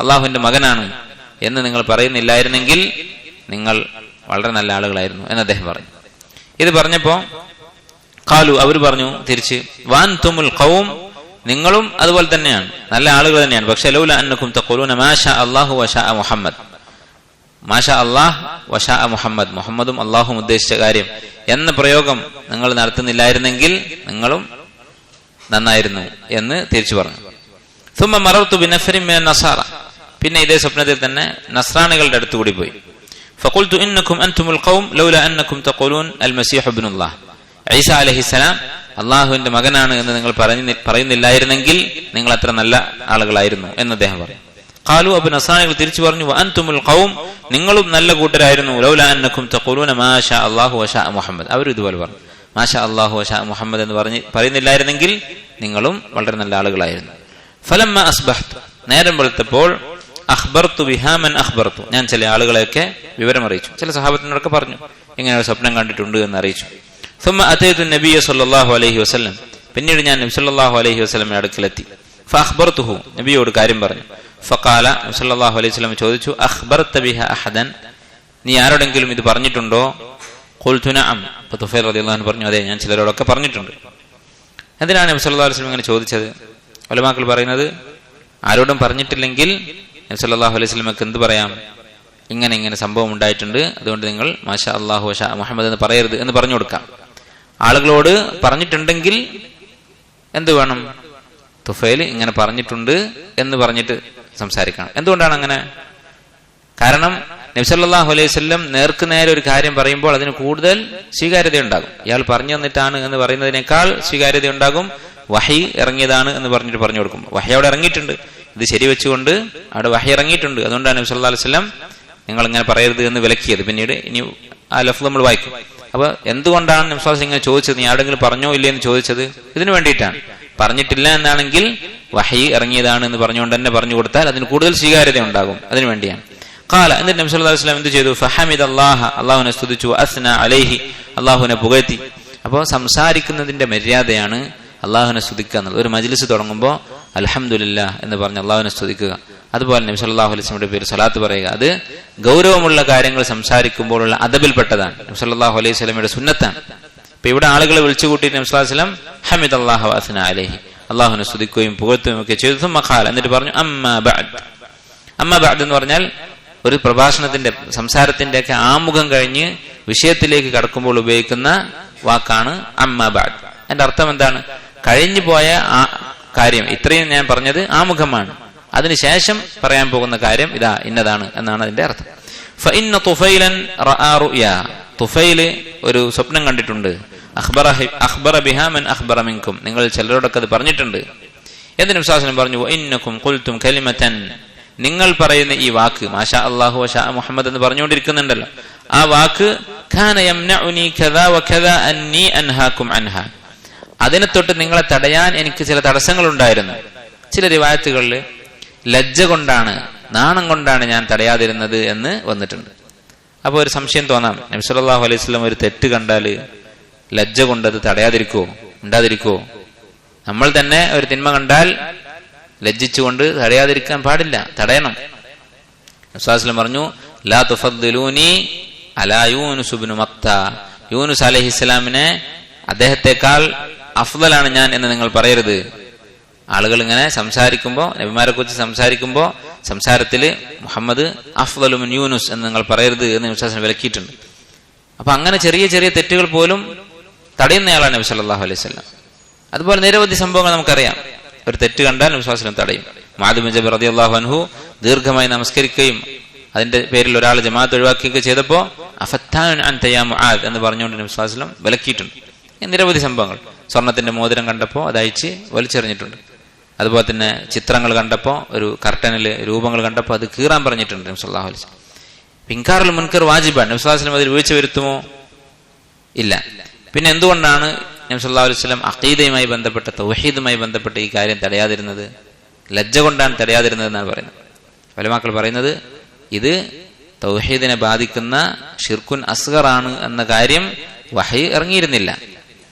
അള്ളാഹുവിന്റെ മകനാണ് എന്ന് നിങ്ങൾ പറയുന്നില്ലായിരുന്നെങ്കിൽ നിങ്ങൾ വളരെ നല്ല ആളുകളായിരുന്നു എന്ന് അദ്ദേഹം പറഞ്ഞു. ഇത് പറഞ്ഞപ്പോ ഖാലു, അവർ പറഞ്ഞു തിരിച്ച്, വഅൻതുമുൽ ഖൗം, നിങ്ങളും അതുപോലെ തന്നെയാണ്, നല്ല ആളുകൾ തന്നെയാണ്. പക്ഷെ ലൗലാ അന്നക്കും തഖൂലൂന മാഷാ അല്ലാഹു വശാ മുഹമ്മദ്, മാഷാ അല്ലാഹ് വശാ മുഹമ്മദ്, മുഹമ്മദും അള്ളാഹും ഉദ്ദേശിച്ച കാര്യം എന്ന പ്രയോഗം നിങ്ങൾ നടത്തുന്നില്ലായിരുന്നെങ്കിൽ നിങ്ങളും നന്നായിരുന്നു എന്ന് തിരിച്ചു പറഞ്ഞു. ثم مررت بنفر من النصارى, പിന്നെ ഇതേ സ്വപ്നത്തിൽ തന്നെ നസ്രാണികളുടെ അടുത്ത് കൂടി പോയി. فقلت إنكم أنتم القوم لولا أنكم تقولون المسيح ابن الله, ഈസ അലൈഹിസ്സലാം അള്ളാഹുവിന്റെ മകനാണ് എന്ന് നിങ്ങൾ പറയുന്നില്ലായിരുന്നെങ്കിൽ നിങ്ങൾ അത്ര നല്ല ആളുകളായിരുന്നു എന്ന് അദ്ദേഹം പറഞ്ഞു. ഖാലു, അബു നസ്രാനികൾ തിരിച്ചു പറഞ്ഞു, വഅൻതുമുൽ ഖൗം, നിങ്ങളും നല്ല കൂട്ടരായിരുന്നു, ലൗലാ അന്നക്കും തഖൂലൂന മാഷാ അല്ലാഹു വശാ മുഹമ്മദ്, അവർ ഇതുപോലെ പറഞ്ഞു, മാഷാ അല്ലാഹു വശാ മുഹമ്മദ് എന്ന് പറയുന്നില്ലായിരുന്നെങ്കിൽ നിങ്ങളും വളരെ നല്ല ആളുകളായിരുന്നു. ഫലമ്മ അസ്ബഹ്തു, നേരം വെളുത്തപ്പോൾ, അഖ്ബർതു ബിഹാ മൻ അഖ്ബർതു, ഞാൻ ചില ആളുകളെയൊക്കെ വിവരം അറിയിച്ചു, ചില സഹാബത്തിനോടൊക്കെ പറഞ്ഞു ഇങ്ങനെ ഒരു സ്വപ്നം കണ്ടിട്ടുണ്ട് എന്ന് അറിയിച്ചു. ثم أتيت النبي صلى الله عليه وسلم, പിന്നീട് ഞാൻ നബി സല്ലല്ലാഹു അലൈഹി വസല്ലമയുടെ അടുക്കലെത്തി. ഫഅഖ്ബർതുഹു, നബിയോട് കാര്യം പറഞ്ഞു. ഫഖാല, നബി സല്ലല്ലാഹു അലൈഹി വസല്ലം ചോദിച്ചു, അഖ്ബർത ബിഹാ അഹദൻ, നീ ആരോടെങ്കിലും ഇത് പറഞ്ഞിട്ടുണ്ടോ? ഖുൽതു നഅം, അപ്പോൾ തുഫൈൽ റളിയല്ലാഹു അൻഹു പറഞ്ഞു, അതെ ഞാൻ ചിലരോടൊക്കെ പറഞ്ഞിട്ടുണ്ട്. എന്തിനാണ് നബി സല്ലല്ലാഹു അലൈഹി വസല്ലം ഇങ്ങനെ ചോദിച്ചത്? ഉലമാക്കൾ പറയുന്നത്, ആരോടും പറഞ്ഞിട്ടില്ലെങ്കിൽ നബി സല്ലല്ലാഹു അലൈഹി വസല്ലമക്ക് എന്ത് പറയാം? ഇങ്ങനെ സംഭവം ഉണ്ടായിട്ടുണ്ട്, അതുകൊണ്ട് നിങ്ങൾ മാഷാ അല്ലാഹു വശാ മുഹമ്മദ് എന്ന് പറയരുത് എന്ന് പറഞ്ഞു കൊടുക്കാം. ആളുകളോട് പറഞ്ഞിട്ടുണ്ടെങ്കിൽ എന്ത് വേണം? തുഫൈൽ ഇങ്ങനെ പറഞ്ഞിട്ടുണ്ട് എന്ന് പറഞ്ഞിട്ട് സംസാരിക്കണം. എന്തുകൊണ്ടാണ് അങ്ങനെ? കാരണം നബി സല്ലല്ലാഹു അലൈഹി വസല്ലം നേർക്ക് നേരെ ഒരു കാര്യം പറയുമ്പോൾ അതിന് കൂടുതൽ സ്വീകാര്യത ഉണ്ടാകും. ഇയാൾ പറഞ്ഞു തന്നിട്ടാണ് എന്ന് പറയുന്നതിനേക്കാൾ സ്വീകാര്യത ഉണ്ടാകും വഹി ഇറങ്ങിയതാണ് എന്ന് പറഞ്ഞിട്ട് പറഞ്ഞു കൊടുക്കും. വഹി അവിടെ ഇറങ്ങിയിട്ടുണ്ട്, ഇത് ശരിവെച്ചുകൊണ്ട് അവിടെ വഹി ഇറങ്ങിയിട്ടുണ്ട്, അതുകൊണ്ടാണ് നബി സല്ലല്ലാഹു അലൈഹി വസല്ലം നിങ്ങൾ ഇങ്ങനെ പറയരുത് എന്ന് വിലക്കിയത്. പിന്നീട് ഇനി ആ ലഫ്ള് നമ്മൾ വായിക്കും. അപ്പൊ എന്തുകൊണ്ടാണ് നബി സല്ലല്ലാഹു അലൈഹി വസല്ലം ഇങ്ങനെ ചോദിച്ചത്? നീ ആരെങ്കിലും പറഞ്ഞോ ഇല്ലേ എന്ന് ചോദിച്ചത് ഇതിനു വേണ്ടിയിട്ടാണ്. പറഞ്ഞിട്ടില്ല എന്നാണെങ്കിൽ വഹി ഇറങ്ങിയതാണ് എന്ന് പറഞ്ഞുകൊണ്ട് തന്നെ പറഞ്ഞു കൊടുത്താൽ അതിന് കൂടുതൽ സ്വീകാര്യത ഉണ്ടാകും, അതിനു വേണ്ടിയാണ്. ഖാല, എന്നിട്ട് നബി സല്ലല്ലാഹു അലൈഹി വസല്ലം എന്ത് ചെയ്തു? ഫഹമിദല്ലാഹ, അല്ലാഹുവിനെ സ്തുതിച്ചു, അസ്ന അലൈഹി, അല്ലാഹുവിനെ പുകഴ്ത്തി. അപ്പോൾ സംസാരിക്കുന്നതിന്റെ മര്യാദയാണ് അല്ലാഹുവിനെ സ്തുതിക്കുക എന്നുള്ളത്. ഒരു മജ്ലിസ് തുടങ്ങുമ്പോൾ അൽഹംദുലില്ലാഹ് എന്ന് പറഞ്ഞ് അല്ലാഹുവിനെ സ്തുതിക്കുക. അതുപോലെ നബി സല്ലല്ലാഹു അലൈഹി വസല്ലമയുടെ പേര് സ്വലാത്ത് പറയുക. അത് ഗൗരവമുള്ള കാര്യങ്ങൾ സംസാരിക്കുമ്പോഴുള്ള അദബിൽപ്പെട്ടതാണ്, നബി സല്ലല്ലാഹു അലൈഹി വസല്ലമയുടെ സുന്നത്താണ്. ഇപ്പൊ ഇവിടെ ആളുകളെ വിളിച്ചു കൂട്ടിയിട്ട് നബി സല്ലല്ലാഹു അലൈഹി വസല്ലം ഹമിദല്ലാഹ വഅസ്ന അലൈഹി, അല്ലാഹുവിനെ സ്തുതിക്കുകയും പുകഴ്ത്തുകയും ഒക്കെ ചെയ്തു. സുമ്മ ഖാല, എന്നിട്ട് പറഞ്ഞു, അമ്മാ ബഅദ്. അമ്മാ ബഅദ് എന്ന് പറഞ്ഞാൽ ഒരു പ്രഭാഷണത്തിന്റെ സംസാരത്തിന്റെ ഒക്കെ ആമുഖം കഴിഞ്ഞ് വിഷയത്തിലേക്ക് കടക്കുമ്പോൾ ഉപയോഗിക്കുന്ന വാക്കാണ് അമ്മാ ബഅദ്. അതിന്റെ അർത്ഥം എന്താണ്? കഴിഞ്ഞു പോയ ആ കാര്യം, ഇത്രയും ഞാൻ പറഞ്ഞത് ആമുഖമാണ്, അതിനുശേഷം പറയാൻ പോകുന്ന കാര്യം ഇതാ ഇന്നതാണ് എന്നാണ് അതിന്റെ അർത്ഥം. ഫഇന്ന തുഫൈലൻ റഅ റുയാ, തുഫൈൽ ഒരു സ്വപ്നം കണ്ടിട്ടുണ്ട്. അഖ്ബറ ബിഹാ മൻ അഖ്ബറ മിൻകും, നിങ്ങൾ ചിലരോടൊക്കെ അത് പറഞ്ഞിട്ടുണ്ട് എന്ന് നബി സല്ലല്ലാഹു അലൈഹി വസല്ലം പറഞ്ഞു. വഇന്നകും ഖുൽതും കലിമതൻ, നിങ്ങൾ പറയുന്ന ഈ വാക്ക് മാഷാ അല്ലാഹു വശാ മുഹമ്മദ് എന്ന് പറഞ്ഞുകൊണ്ടിരിക്കുന്നുണ്ടല്ലോ, ആ വാക്ക് കാന യംനഉനി കദാ വകദാ അന്നി അൻഹാകും അൻഹാ, അതിനെ തൊട്ട് നിങ്ങളെ തടയാൻ എനിക്ക് ചില തടസ്സങ്ങൾ ഉണ്ടായിരുന്നു. ചില റിവായത്തുകളിൽ ലജ്ജ കൊണ്ടാണ്, നാണം കൊണ്ടാണ് ഞാൻ തടയാതിരുന്നത് എന്ന് വന്നിട്ടുണ്ട്. അപ്പൊ ഒരു സംശയം തോന്നാം, നബി സല്ലല്ലാഹു അലൈഹി വസല്ലം ഒരു തെറ്റ് കണ്ടാല് ലജ്ജ കൊണ്ടത് തടയാതിരിക്കോ, ഉണ്ടാതിരിക്കോ? നമ്മൾ തന്നെ ഒരു തിന്മ കണ്ടാൽ ലജ്ജിച്ചുകൊണ്ട് തടയാതിരിക്കാൻ പാടില്ല, തടയണം. നബി സല്ലല്ലാഹു അലൈഹി വസല്ലം പറഞ്ഞു, ലാ തുഫദ്ദിലൂനി അലാ യൂനുസ് ഇബ്നു മത്ത, യൂനുസ് അലൈഹിസ്സലാമിനെ അദ്ദേഹത്തെക്കാൾ അഫ്ദലാണ് ഞാൻ എന്ന് നിങ്ങൾ പറയരുത്. ആളുകൾ ഇങ്ങനെ സംസാരിക്കുമ്പോൾ, നബിമാരെ കുറിച്ച് സംസാരിക്കുമ്പോൾ സംസാരത്തിൽ മുഹമ്മദ് അഫ്ളലു മിൻ യൂനുസ് എന്ന് നിങ്ങൾ പറയരുത് എന്ന് നബി സ്വല്ലല്ലാഹു അലൈഹി വസല്ലം വിലക്കിയിട്ടുണ്ട്. അപ്പൊ അങ്ങനെ ചെറിയ ചെറിയ തെറ്റുകൾ പോലും തടയുന്നയാളാണ് നബി സല്ലല്ലാഹു അലൈഹി വസല്ലം. അതുപോലെ നിരവധി സംഭവങ്ങൾ നമുക്കറിയാം. ഒരു തെറ്റ് കണ്ടാൽ നബി സ്വല്ലല്ലാഹു അലൈഹി വസല്ലം തടയും. മുആദ് ബിൻ ജബൽ റളിയല്ലാഹു അൻഹു ദീർഘമായി നമസ്കരിക്കുകയും അതിന്റെ പേരിൽ ഒരാൾ ജമാഅത്ത് ഒഴിവാക്കുകയൊക്കെ ചെയ്തപ്പോൾ അഫത്താൻ അൻത യാ മുആദ് എന്ന് പറഞ്ഞുകൊണ്ട് നബി സ്വല്ലല്ലാഹു അലൈഹി വസല്ലം വിലക്കിയിട്ടുണ്ട്. നിരവധി സംഭവങ്ങൾ. സ്വർണത്തിന്റെ മോതിരം കണ്ടപ്പോൾ അതയച്ച് വലിച്ചെറിഞ്ഞിട്ടുണ്ട്. അതുപോലെ തന്നെ ചിത്രങ്ങൾ കണ്ടപ്പോൾ, ഒരു കർട്ടനിൽ രൂപങ്ങൾ കണ്ടപ്പോൾ അത് കീറാൻ പറഞ്ഞിട്ടുണ്ട് നബി സല്ലല്ലാഹു അലൈഹി വസല്ലം. ഇൻകാറുൽ മുൻകർ വാജിബാണ്. നബി സല്ലല്ലാഹു അലൈഹി വസല്ലം അതിൽ വീഴ്ച വരുത്തുമോ? ഇല്ല. പിന്നെ എന്തുകൊണ്ടാണ് നബി സല്ലല്ലാഹു അലൈഹി വസല്ലം അഖീദയുമായി ബന്ധപ്പെട്ട, തൗഹീദുമായി ബന്ധപ്പെട്ട ഈ കാര്യം തടയാതിരുന്നത്? ലജ്ജ കൊണ്ടാണ് തടയാതിരുന്നത് എന്നാണ് പറയുന്നത്. ഉലമാക്കൾ പറയുന്നത് ഇത് തൗഹീദിനെ ബാധിക്കുന്ന ഷിർക്കുൻ അസ്ഗറാണ് എന്ന കാര്യം വഹി ഇറങ്ങിയിരുന്നില്ല.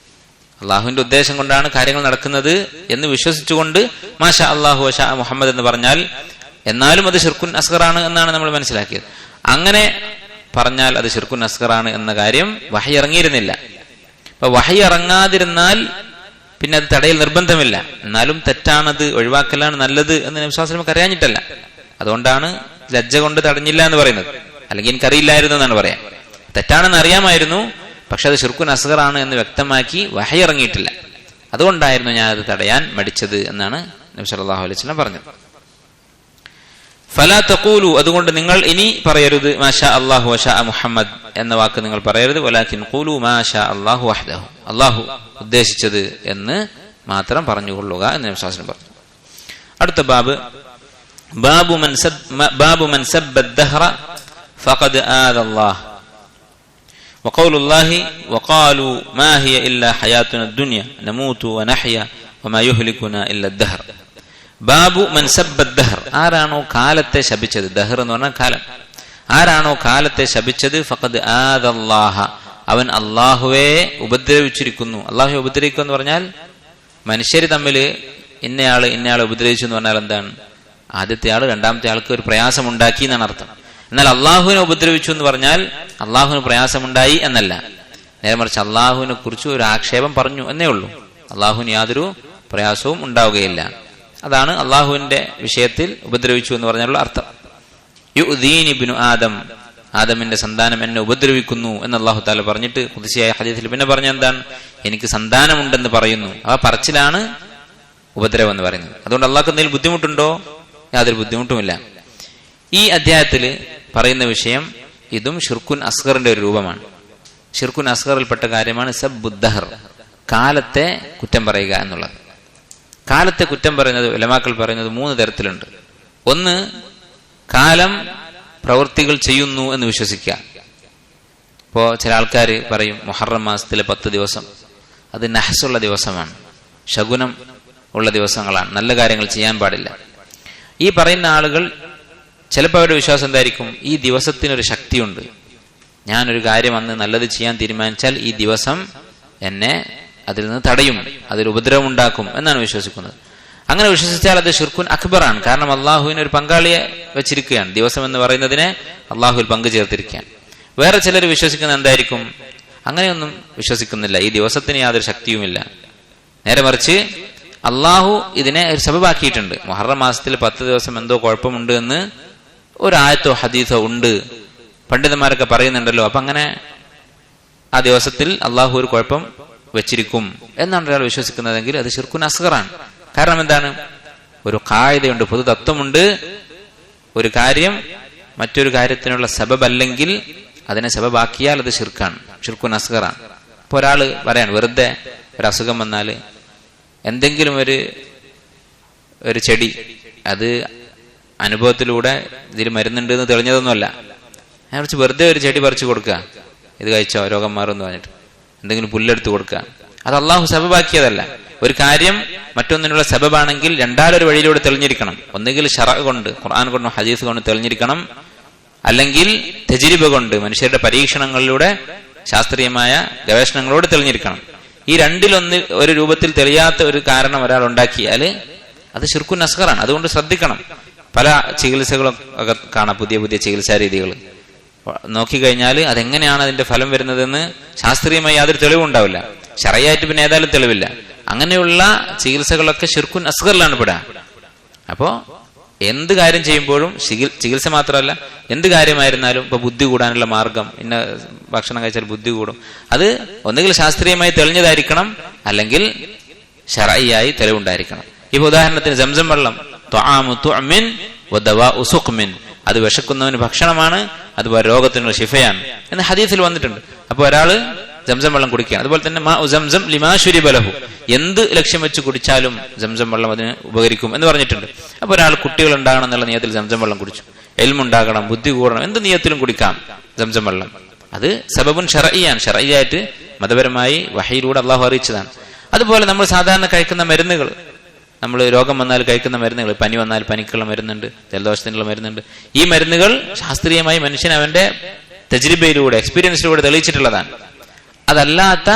അള്ളാഹുവിന്റെ ഉദ്ദേശം കൊണ്ടാണ് കാര്യങ്ങൾ നടക്കുന്നത് എന്ന് വിശ്വസിച്ചുകൊണ്ട് മാഷാ അല്ലാഹു വശാ മുഹമ്മദ് എന്ന് പറഞ്ഞാൽ എന്നാലും അത് ഷിർക്കുൻ അസ്ഗറാണ് എന്നാണ് നമ്മൾ മനസ്സിലാക്കിയത്. അങ്ങനെ പറഞ്ഞാൽ അത് ഷിർക്കുൻ അസ്ഗറാണ് എന്ന കാര്യം വഹി ഇറങ്ങിയിരുന്നില്ല. അപ്പൊ വഹി ഇറങ്ങാതിരുന്നാൽ പിന്നെ അത് തടയൽ നിർബന്ധമില്ല. എന്നാലും തെറ്റാണത്, ഒഴിവാക്കലാണ് നല്ലത് എന്ന് നബി സ്വല്ലല്ലാഹു അലൈഹി വസല്ലം അറിയാഞ്ഞിട്ടല്ല. അതുകൊണ്ടാണ് ലജ്ജ കൊണ്ട് തടഞ്ഞില്ല എന്ന് പറയുന്നത്. അല്ലെങ്കിൽ എനിക്കറിയില്ലായിരുന്നു എന്നാണ് പറയാം. തെറ്റാണെന്ന് അറിയാമായിരുന്നു, പക്ഷെ അത് ഷിർക്കുൻ അസ്ഗറാണ് എന്ന് വ്യക്തമാക്കി വഹി ഇറങ്ങിയിട്ടില്ല. അതുകൊണ്ടായിരുന്നു ഞാൻ അത് തടയാൻ മടിച്ചത് എന്നാണ് നബി സല്ലല്ലാഹു അലൈഹി വസല്ലം പറഞ്ഞത്. ഫലാ തഖൂലു, അതുകൊണ്ട് നിങ്ങൾ ഇനി പറയരുത് മാഷാ അല്ലാഹു വശാ മുഹമ്മദ് എന്ന വാക്ക് നിങ്ങൾ പറയരുത്. വലാകിൻ ഖൂലു മാഷാ അല്ലാഹു വഹ്ദഹു, അല്ലാഹു ഉദ്ദേശിച്ചത് എന്ന് മാത്രം പറഞ്ഞുകൊള്ളുക എന്ന് നബി സല്ലല്ലാഹു അലൈഹി വസല്ലം പറഞ്ഞു. അടുത്ത ബാബ്, ബാബു മൻ സബ്ബ അദ്ദഹ്റ ഫഖദ് ആദല്ലാഹ് വഖൗലുല്ലാഹി വഖാലു മാ ഹിയ ഇല്ലാ ഹയാതുന ദുനിയ നമൂതു വനഹ്യ വമാ യുഹ്ലികുനാ ഇല്ലാ അദ്ദഹ്ർ. ബാബു മൻ സബ്ബ അദ്ദഹ്ർ, ആരാണോ കാലത്തെ ശപിച്ചത്, ദഹർ എന്ന് പറഞ്ഞാൽ കാലം, ആരാണോ കാലത്തെ ശപിച്ചത്, ഫഖദ് ആദല്ലാഹ, അവൻ അള്ളാഹുവെ ഉപദ്രവിച്ചിരിക്കുന്നു. അള്ളാഹുവെ ഉപദ്രവിക്കുക എന്ന് പറഞ്ഞാൽ മനുഷ്യർ തമ്മിൽ ഇന്നയാളെ ഉപദ്രവിച്ചു എന്ന് പറഞ്ഞാൽ എന്താണ്? ആദ്യത്തെ ആള് രണ്ടാമത്തെ ആൾക്ക് ഒരു പ്രയാസം ഉണ്ടാക്കി എന്നാണ് അർത്ഥം. എന്നാൽ അള്ളാഹുവിനെ ഉപദ്രവിച്ചു എന്ന് പറഞ്ഞാൽ അള്ളാഹുവിന് പ്രയാസമുണ്ടായി എന്നല്ല, നേരെ മറിച്ച് അള്ളാഹുവിനെ കുറിച്ച് ഒരു ആക്ഷേപം പറഞ്ഞു എന്നേ ഉള്ളൂ. അള്ളാഹുവിന് യാതൊരു പ്രയാസവും ഉണ്ടാവുകയില്ല. അതാണ് അള്ളാഹുവിന്റെ വിഷയത്തിൽ ഉപദ്രവിച്ചു എന്ന് പറഞ്ഞുള്ള അർത്ഥം. യുദീനി ഇബ്നു ആദം, ആദമിന്റെ സന്താനം എന്നെ ഉപദ്രവിക്കുന്നു എന്ന് അള്ളാഹു താല പറഞ്ഞിട്ട് ഖുദ്സിയായ ഹദീസിൽ പിന്നെ പറഞ്ഞ എന്താണ്? എനിക്ക് സന്താനമുണ്ടെന്ന് പറയുന്നു. ആ പറച്ചിലാണ് ഉപദ്രവം എന്ന് പറയുന്നത്. അതുകൊണ്ട് അള്ളാഹ്ക്ക് എന്തെങ്കിലും ബുദ്ധിമുട്ടുണ്ടോ? യാതൊരു ബുദ്ധിമുട്ടുമില്ല. ഈ അധ്യായത്തിൽ പറയുന്ന വിഷയം ഇതും ഷിർക്കുൻ അസ്ഗറിന്റെ ഒരു രൂപമാണ്. ഷിർക്കുൻ അസ്ഗറിൽപ്പെട്ട കാര്യമാണ് സബ്ബുദ്ദഹർ, കാലത്തെ കുറ്റം പറയുക എന്നുള്ളത്. കാലത്തെ കുറ്റം പറയുന്നത് ഉലമാക്കൾ പറയുന്നത് 3 തരത്തിലുണ്ട്. ഒന്ന്, കാലം പ്രവൃത്തികൾ ചെയ്യുന്നു എന്ന് വിശ്വസിക്കുക. ഇപ്പോ ചില ആൾക്കാർ പറയും മുഹറം മാസത്തിലെ 10 ദിവസം അത് നഹ്സുള്ള ദിവസമാണ്, ശകുനം ഉള്ള ദിവസങ്ങളാണ്, നല്ല കാര്യങ്ങൾ ചെയ്യാൻ പാടില്ല. ഈ പറയുന്ന ആളുകൾ ചിലപ്പോൾ അവരുടെ വിശ്വാസം എന്തായിരിക്കും? ഈ ദിവസത്തിനൊരു ശക്തിയുണ്ട്, ഞാനൊരു കാര്യം അന്ന് നല്ലത് ചെയ്യാൻ തീരുമാനിച്ചാൽ ഈ ദിവസം എന്നെ അതിൽ നിന്ന് തടയും, അതിൽ ഉപദ്രവം ഉണ്ടാക്കും എന്നാണ് വിശ്വസിക്കുന്നത്. അങ്ങനെ വിശ്വസിച്ചാൽ അത് ഷിർക്കുൻ അക്ബറാണ്. കാരണം അള്ളാഹുവിന് ഒരു പങ്കാളിയെ വെച്ചിരിക്കുകയാണ്. ദിവസം എന്ന് പറയുന്നതിനെ അള്ളാഹുവിൽ പങ്കു ചേർത്തിരിക്കുകയാണ്. വേറെ ചിലർ വിശ്വസിക്കുന്നത് എന്തായിരിക്കും? അങ്ങനെയൊന്നും വിശ്വസിക്കുന്നില്ല, ഈ ദിവസത്തിന് യാതൊരു ശക്തിയുമില്ല. നേരെ മറിച്ച് അള്ളാഹു ഇതിനെ ഒരു സബബാക്കിയിട്ടുണ്ട്. മുഹറം മാസത്തിൽ 10 ദിവസം എന്തോ കുഴപ്പമുണ്ട് എന്ന് ഒരു ആയത്തോ ഹദീസോ ഉണ്ട്, പണ്ഡിതന്മാരൊക്കെ പറയുന്നുണ്ടല്ലോ. അപ്പൊ അങ്ങനെ ആ ദിവസത്തിൽ അള്ളാഹു ഒരു കുഴപ്പം വെച്ചിരിക്കും എന്നാണ് ഒരാൾ വിശ്വസിക്കുന്നതെങ്കിൽ അത് ഷിർക്കുൻ അസ്ഗറാണ്. കാരണം എന്താണ്? ഒരു ഖായിദയുണ്ട്, പൊതു തത്വമുണ്ട്. ഒരു കാര്യം മറ്റൊരു കാര്യത്തിനുള്ള സബബല്ലെങ്കിൽ അതിനെ സബബാക്കിയാൽ അത് ഷിർക്കാണ്, ഷിർക്കുൻ അസ്ഗറാണ്. ഇപ്പൊ ഒരാൾ പറയാണ്, വെറുതെ ഒരു അസുഖം വന്നാൽ എന്തെങ്കിലും ഒരു ചെടി, അത് അനുഭവത്തിലൂടെ ഇതിൽ മരുന്നുണ്ട് എന്ന് തെളിഞ്ഞതൊന്നുമല്ല, അതിനെ കുറിച്ച് വെറുതെ ഒരു ചെടി പറിച്ചു കൊടുക്കുക, ഇത് കഴിച്ചോ രോഗം മാറുമെന്ന് പറഞ്ഞിട്ട് എന്തെങ്കിലും പുല്ലെടുത്ത് കൊടുക്കുക, അത് അള്ളാഹു സബബാക്കിയതല്ല. ഒരു കാര്യം മറ്റൊന്നിനുള്ള സബബാണെങ്കിൽ രണ്ടാലൊരു വഴിയിലൂടെ തെളിഞ്ഞിരിക്കണം. ഒന്നുകിൽ ശറഅ കൊണ്ട്, ഖുർആൻ കൊണ്ടോ ഹദീസ് കൊണ്ട് തെളിഞ്ഞിരിക്കണം, അല്ലെങ്കിൽ തജ്രിബ കൊണ്ട്, മനുഷ്യരുടെ പരീക്ഷണങ്ങളിലൂടെ, ശാസ്ത്രീയമായ ഗവേഷണങ്ങളോട് തെളിഞ്ഞിരിക്കണം. ഈ രണ്ടിലൊന്ന് ഒരു രൂപത്തിൽ തെളിയാത്ത ഒരു കാരണം ഒരാൾ ഉണ്ടാക്കിയാൽ അത് ഷിർക്കുൻ അസ്ഗറാണ്. അതുകൊണ്ട് ശ്രദ്ധിക്കണം. പല ചികിത്സകളും ഒക്കെ കാണാം, പുതിയ പുതിയ ചികിത്സാ രീതികൾ നോക്കിക്കഴിഞ്ഞാൽ അതെങ്ങനെയാണ് അതിന്റെ ഫലം വരുന്നതെന്ന് ശാസ്ത്രീയമായി യാതൊരു തെളിവുണ്ടാവില്ല, ശറയായിട്ട് പിന്നെ ഏതായാലും തെളിവില്ല. അങ്ങനെയുള്ള ചികിത്സകളൊക്കെ ഷിർക്കുൻ അസ്ഗറിലാണ് പെടുക. അപ്പോ എന്ത് കാര്യം ചെയ്യുമ്പോഴും ചികിത്സ മാത്രമല്ല, എന്ത് കാര്യമായിരുന്നാലും ഇപ്പൊ ബുദ്ധി കൂടാനുള്ള മാർഗം, ഇന്ന ഭക്ഷണം കഴിച്ചാൽ ബുദ്ധി കൂടും, അത് ഒന്നുകിൽ ശാസ്ത്രീയമായി തെളിഞ്ഞതായിരിക്കണം, അല്ലെങ്കിൽ ശർഈയായി തെളിവുണ്ടായിരിക്കണം. ഇപ്പൊ ഉദാഹരണത്തിന് സംസം വെള്ളം, ത്വആമു തുഅ്മിൻ വദവാഉ സുഖ്മിൻ, അത് വിശക്കുന്നവന് ഭക്ഷണമാണ്, അതുപോലെ രോഗത്തിനുള്ള ശിഫയാണ് എന്ന് ഹദീസിൽ വന്നിട്ടുണ്ട്. അപ്പൊ ഒരാള് സംസം വെള്ളം കുടിക്കുകയാണ്. അതുപോലെ തന്നെ മാഉ സംസം ലിമാ ശുരിബ ലഹു, എന്ത് ലക്ഷ്യം വെച്ച് കുടിച്ചാലും സംസം വെള്ളം അതിന് ഉപകരിക്കും എന്ന് പറഞ്ഞിട്ടുണ്ട്. അപ്പൊ ഒരാൾ കുട്ടികൾ ഉണ്ടാകണം എന്നുള്ള നിയത്തിൽ സംസം വെള്ളം കുടിച്ചു, എൽമുണ്ടാകണം, ബുദ്ധി കൂടണം, എന്ത് നിയത്തിലും കുടിക്കാം സംസം വെള്ളം. അത് സബബുൻ ശർഈയാണ്, ശർഈയായിട്ട് മതപരമായി വഹയിലൂടെ അള്ളാഹു അറിയിച്ചതാണ്. അതുപോലെ നമ്മൾ സാധാരണ കഴിക്കുന്ന മരുന്നുകൾ, നമ്മൾ രോഗം വന്നാൽ കഴിക്കുന്ന മരുന്നുകൾ, പനി വന്നാൽ പനിക്കുള്ള മരുന്നുണ്ട്, ജലദോഷത്തിനുള്ള മരുന്നുണ്ട്. ഈ മരുന്നുകൾ ശാസ്ത്രീയമായി മനുഷ്യൻ അവന്റെ തജ്രിബയിലൂടെ, എക്സ്പീരിയൻസിലൂടെ തെളിയിച്ചിട്ടുള്ളതാണ്. അതല്ലാത്ത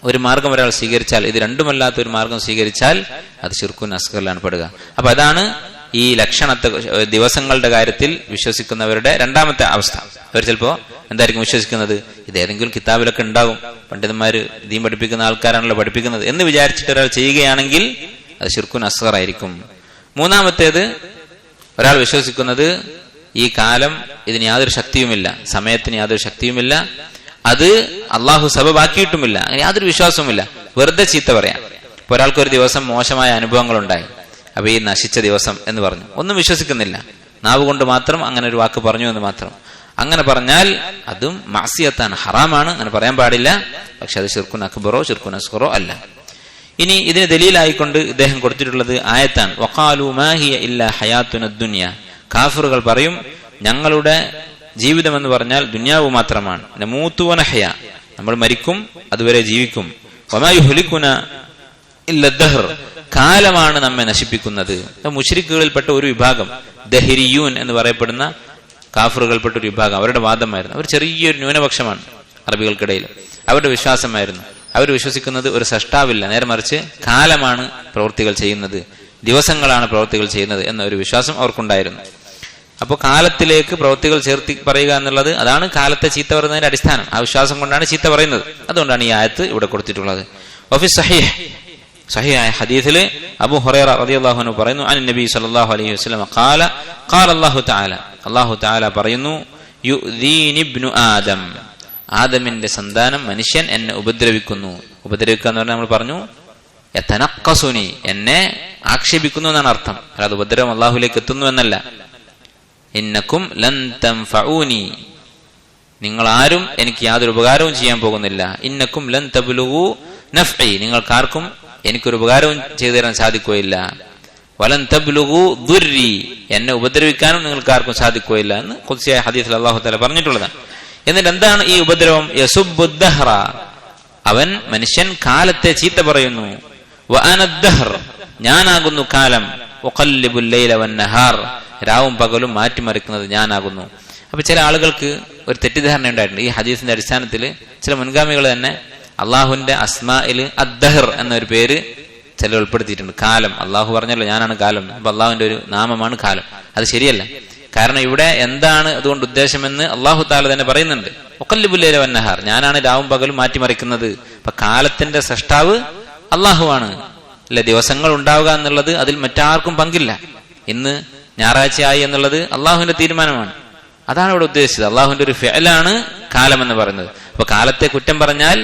ഒരു മാർഗം ഒരാൾ സ്വീകരിച്ചാൽ, ഇത് രണ്ടുമല്ലാത്ത ഒരു മാർഗം സ്വീകരിച്ചാൽ അത് ശിർക്കുൻ അസ്ഗറിലാണ് പെടുക. അപ്പൊ അതാണ് ഈ ലക്ഷണത്തെ, ദിവസങ്ങളുടെ കാര്യത്തിൽ വിശ്വസിക്കുന്നവരുടെ രണ്ടാമത്തെ അവസ്ഥ. അവർ ചിലപ്പോ എന്തായിരിക്കും വിശ്വസിക്കുന്നത്, ഇത് ഏതെങ്കിലും കിതാബിലൊക്കെ ഉണ്ടാകും, പണ്ഡിതന്മാര് ദീൻ പഠിപ്പിക്കുന്ന ആൾക്കാരാണല്ലോ പഠിപ്പിക്കുന്നത് എന്ന് വിചാരിച്ചിട്ട് ഒരാൾ ചെയ്യുകയാണെങ്കിൽ അത് ശിർക്കുൻ അസ്ഗർ ആയിരിക്കും. മൂന്നാമത്തേത്, ഒരാൾ വിശ്വസിക്കുന്നത് ഈ കാലം ഇതിന് യാതൊരു ശക്തിയുമില്ല, സമയത്തിന് യാതൊരു ശക്തിയുമില്ല, അത് അള്ളാഹു സബബാക്കിയിട്ടുമില്ല, അങ്ങനെ യാതൊരു വിശ്വാസവുമില്ല, വെറുതെ ചീത്ത പറയാം. ഇപ്പൊ ഒരാൾക്കൊരു ദിവസം മോശമായ അനുഭവങ്ങൾ ഉണ്ടായി, അപ്പൊ ഈ നശിച്ച ദിവസം എന്ന് പറഞ്ഞു, ഒന്നും വിശ്വസിക്കുന്നില്ല, നാവ് കൊണ്ട് മാത്രം അങ്ങനെ ഒരു വാക്ക് പറഞ്ഞു എന്ന് മാത്രം. അങ്ങനെ പറഞ്ഞാൽ അതും മഅസിയത്താണ്, ഹറാമാണ്, അങ്ങനെ പറയാൻ പാടില്ല. പക്ഷെ അത് ശിർക്കുൻ അക്ബറോ ശിർക്കുൻ അസ്ഗറോ അല്ല. ഇനി ഇതിന് ദലീലായിക്കൊണ്ട് ഇദ്ദേഹം കൊടുത്തിട്ടുള്ളത് ആയത്താണ്. വഖാലു മാ ഹിയ ഇല്ലാ ഹയാത്തുന ദുനിയ, കാഫിറുകൾ പറയും ഞങ്ങളുടെ ജീവിതം എന്ന് പറഞ്ഞാൽ ദുനിയാവ് മാത്രമാണ്. നമൂതു വനഹയ, നമ്മൾ മരിക്കും, അതുവരെ ജീവിക്കും. വമാ യുഹ്ലികുന ഇല്ല ദഹർ, കാലമാണ് നമ്മെ നശിപ്പിക്കുന്നത്. മുശ്രിക്കുകളിൽപ്പെട്ട ഒരു വിഭാഗം, ദഹരിയൂൻ എന്ന് പറയപ്പെടുന്ന കാഫിറുകൾപ്പെട്ട ഒരു വിഭാഗം, അവരുടെ വാദമായിരുന്നു. അവർ ചെറിയൊരു ന്യൂനപക്ഷമാണ് അറബികൾക്കിടയിൽ. അവരുടെ വിശ്വാസമായിരുന്നു, അവർ വിശ്വസിക്കുന്നത് ഒരു സൃഷ്ടാവില്ല, നേരെ മറിച്ച് കാലമാണ് പ്രവൃത്തികൾ ചെയ്യുന്നത്, ദിവസങ്ങളാണ് പ്രവൃത്തികൾ ചെയ്യുന്നത് എന്നൊരു വിശ്വാസം അവർക്കുണ്ടായിരുന്നു. അപ്പോൾ കാലത്തിലേക്ക് പ്രവൃത്തികൾ ചേർത്തി പറയുക എന്നുള്ളത്, അതാണ് കാലത്തെ ചീത്ത പറയുന്നതിന്റെ അടിസ്ഥാനം. ആ വിശ്വാസം കൊണ്ടാണ് ചീത്ത പറയുന്നത്. അതുകൊണ്ടാണ് ഈ ആയത്ത് ഇവിടെ കൊടുത്തിട്ടുള്ളത്. വഫി സഹീഹ്, സഹീഹായ ഹദീസിൽ അബൂ ഹുറൈറ റളിയല്ലാഹു അൻഹു പറയുന്നു, അൻ നബി സല്ലല്ലാഹു അലൈഹി വസല്ലം ഖാല ഖാല അല്ലാഹു തആല, അല്ലാഹു തആല പറയുന്നു, യുദീനി ഇബ്നു ആദം, ആദമിന്റെ സന്താനം മനുഷ്യൻ എന്നെ ഉപദ്രവിക്കുന്നു. ഉപദ്രവിക്കുക എന്ന് പറഞ്ഞാൽ നമ്മൾ പറഞ്ഞു യതനഖസുനി, എന്നെ ആക്ഷേപിക്കുന്നു എന്നാണ് അർത്ഥം. അല്ലാതെ ഉപദ്രവം അല്ലാഹുവിലേക്ക് എത്തുന്നു എന്നല്ല. ഇന്നക്കും ലൻ തൻഫഊനി, നിങ്ങൾ ആരും എനിക്ക് യാതൊരു ഉപകാരവും ചെയ്യാൻ പോകുന്നില്ല. ഇന്നക്കും ലൻ തബ്ലുഗു നഫ്ഇ, നിങ്ങൾക്കാർക്കും എനിക്കൊരു ഉപകാരവും ചെയ്തു തരാൻ സാധിക്കുകയില്ല. വലൻ തബ്ലുഗു ദുർരി, എന്നെ ഉപദ്രവിക്കാനും നിങ്ങൾക്കാർക്കും സാധിക്കുകയില്ല എന്ന് ഖുദ്സിയായ ഹദീസിൽ അല്ലാഹു തആല പറഞ്ഞിട്ടുള്ളതാണ്. എന്നിട്ട് എന്താണ് ഈ ഉപദ്രവം? യസുബ്ബു ദഹ്റ, അവൻ മനുഷ്യൻ കാലത്തെ ചീത്ത പറയുന്നു. വഅന ദഹ്ർ, ഞാനാകുന്നു കാലം. വഖല്ലിബുൽ ലൈല വന്നഹാർ, രാവും പകലും മാറ്റിമറിക്കുന്നത് ഞാനാകുന്നു. അപ്പൊ ചില ആളുകൾക്ക് ഒരു തെറ്റിദ്ധാരണ ഉണ്ടായിട്ടുണ്ട്. ഈ ഹദീസിന്റെ അടിസ്ഥാനത്തിൽ ചില മുൻഗാമികൾ തന്നെ അള്ളാഹുവിന്റെ അസ്മാഇൽ അദ്ദഹർ എന്നൊരു പേര് ചില ഉൾപ്പെടുത്തിയിട്ടുണ്ട്. കാലം, അള്ളാഹു പറഞ്ഞല്ലോ ഞാനാണ് കാലം, അപ്പൊ അള്ളാഹുവിന്റെ ഒരു നാമമാണ് കാലം. അത് ശരിയല്ല. കാരണം ഇവിടെ എന്താണ് അതുകൊണ്ട് ഉദ്ദേശമെന്ന് അള്ളാഹു തആല തന്നെ പറയുന്നുണ്ട്. വഖല്ലിബുൽ ലൈല വന്നഹാർ, ഞാനാണ് രാവും പകലും മാറ്റിമറിക്കുന്നത്. അപ്പൊ കാലത്തിന്റെ സൃഷ്ടാവ് അള്ളാഹുവാണ്. അല്ലെ, ദിവസങ്ങൾ ഉണ്ടാവുക എന്നുള്ളത് അതിൽ മറ്റാർക്കും പങ്കില്ല. ഇന്ന് ഞായറാഴ്ചയായി എന്നുള്ളത് അള്ളാഹുവിന്റെ തീരുമാനമാണ്. അതാണ് ഇവിടെ ഉദ്ദേശിച്ചത്. അള്ളാഹുവിന്റെ ഒരു ഫിഅലാണ് കാലം എന്ന് പറയുന്നത്. അപ്പൊ കാലത്തെ കുറ്റം പറഞ്ഞാൽ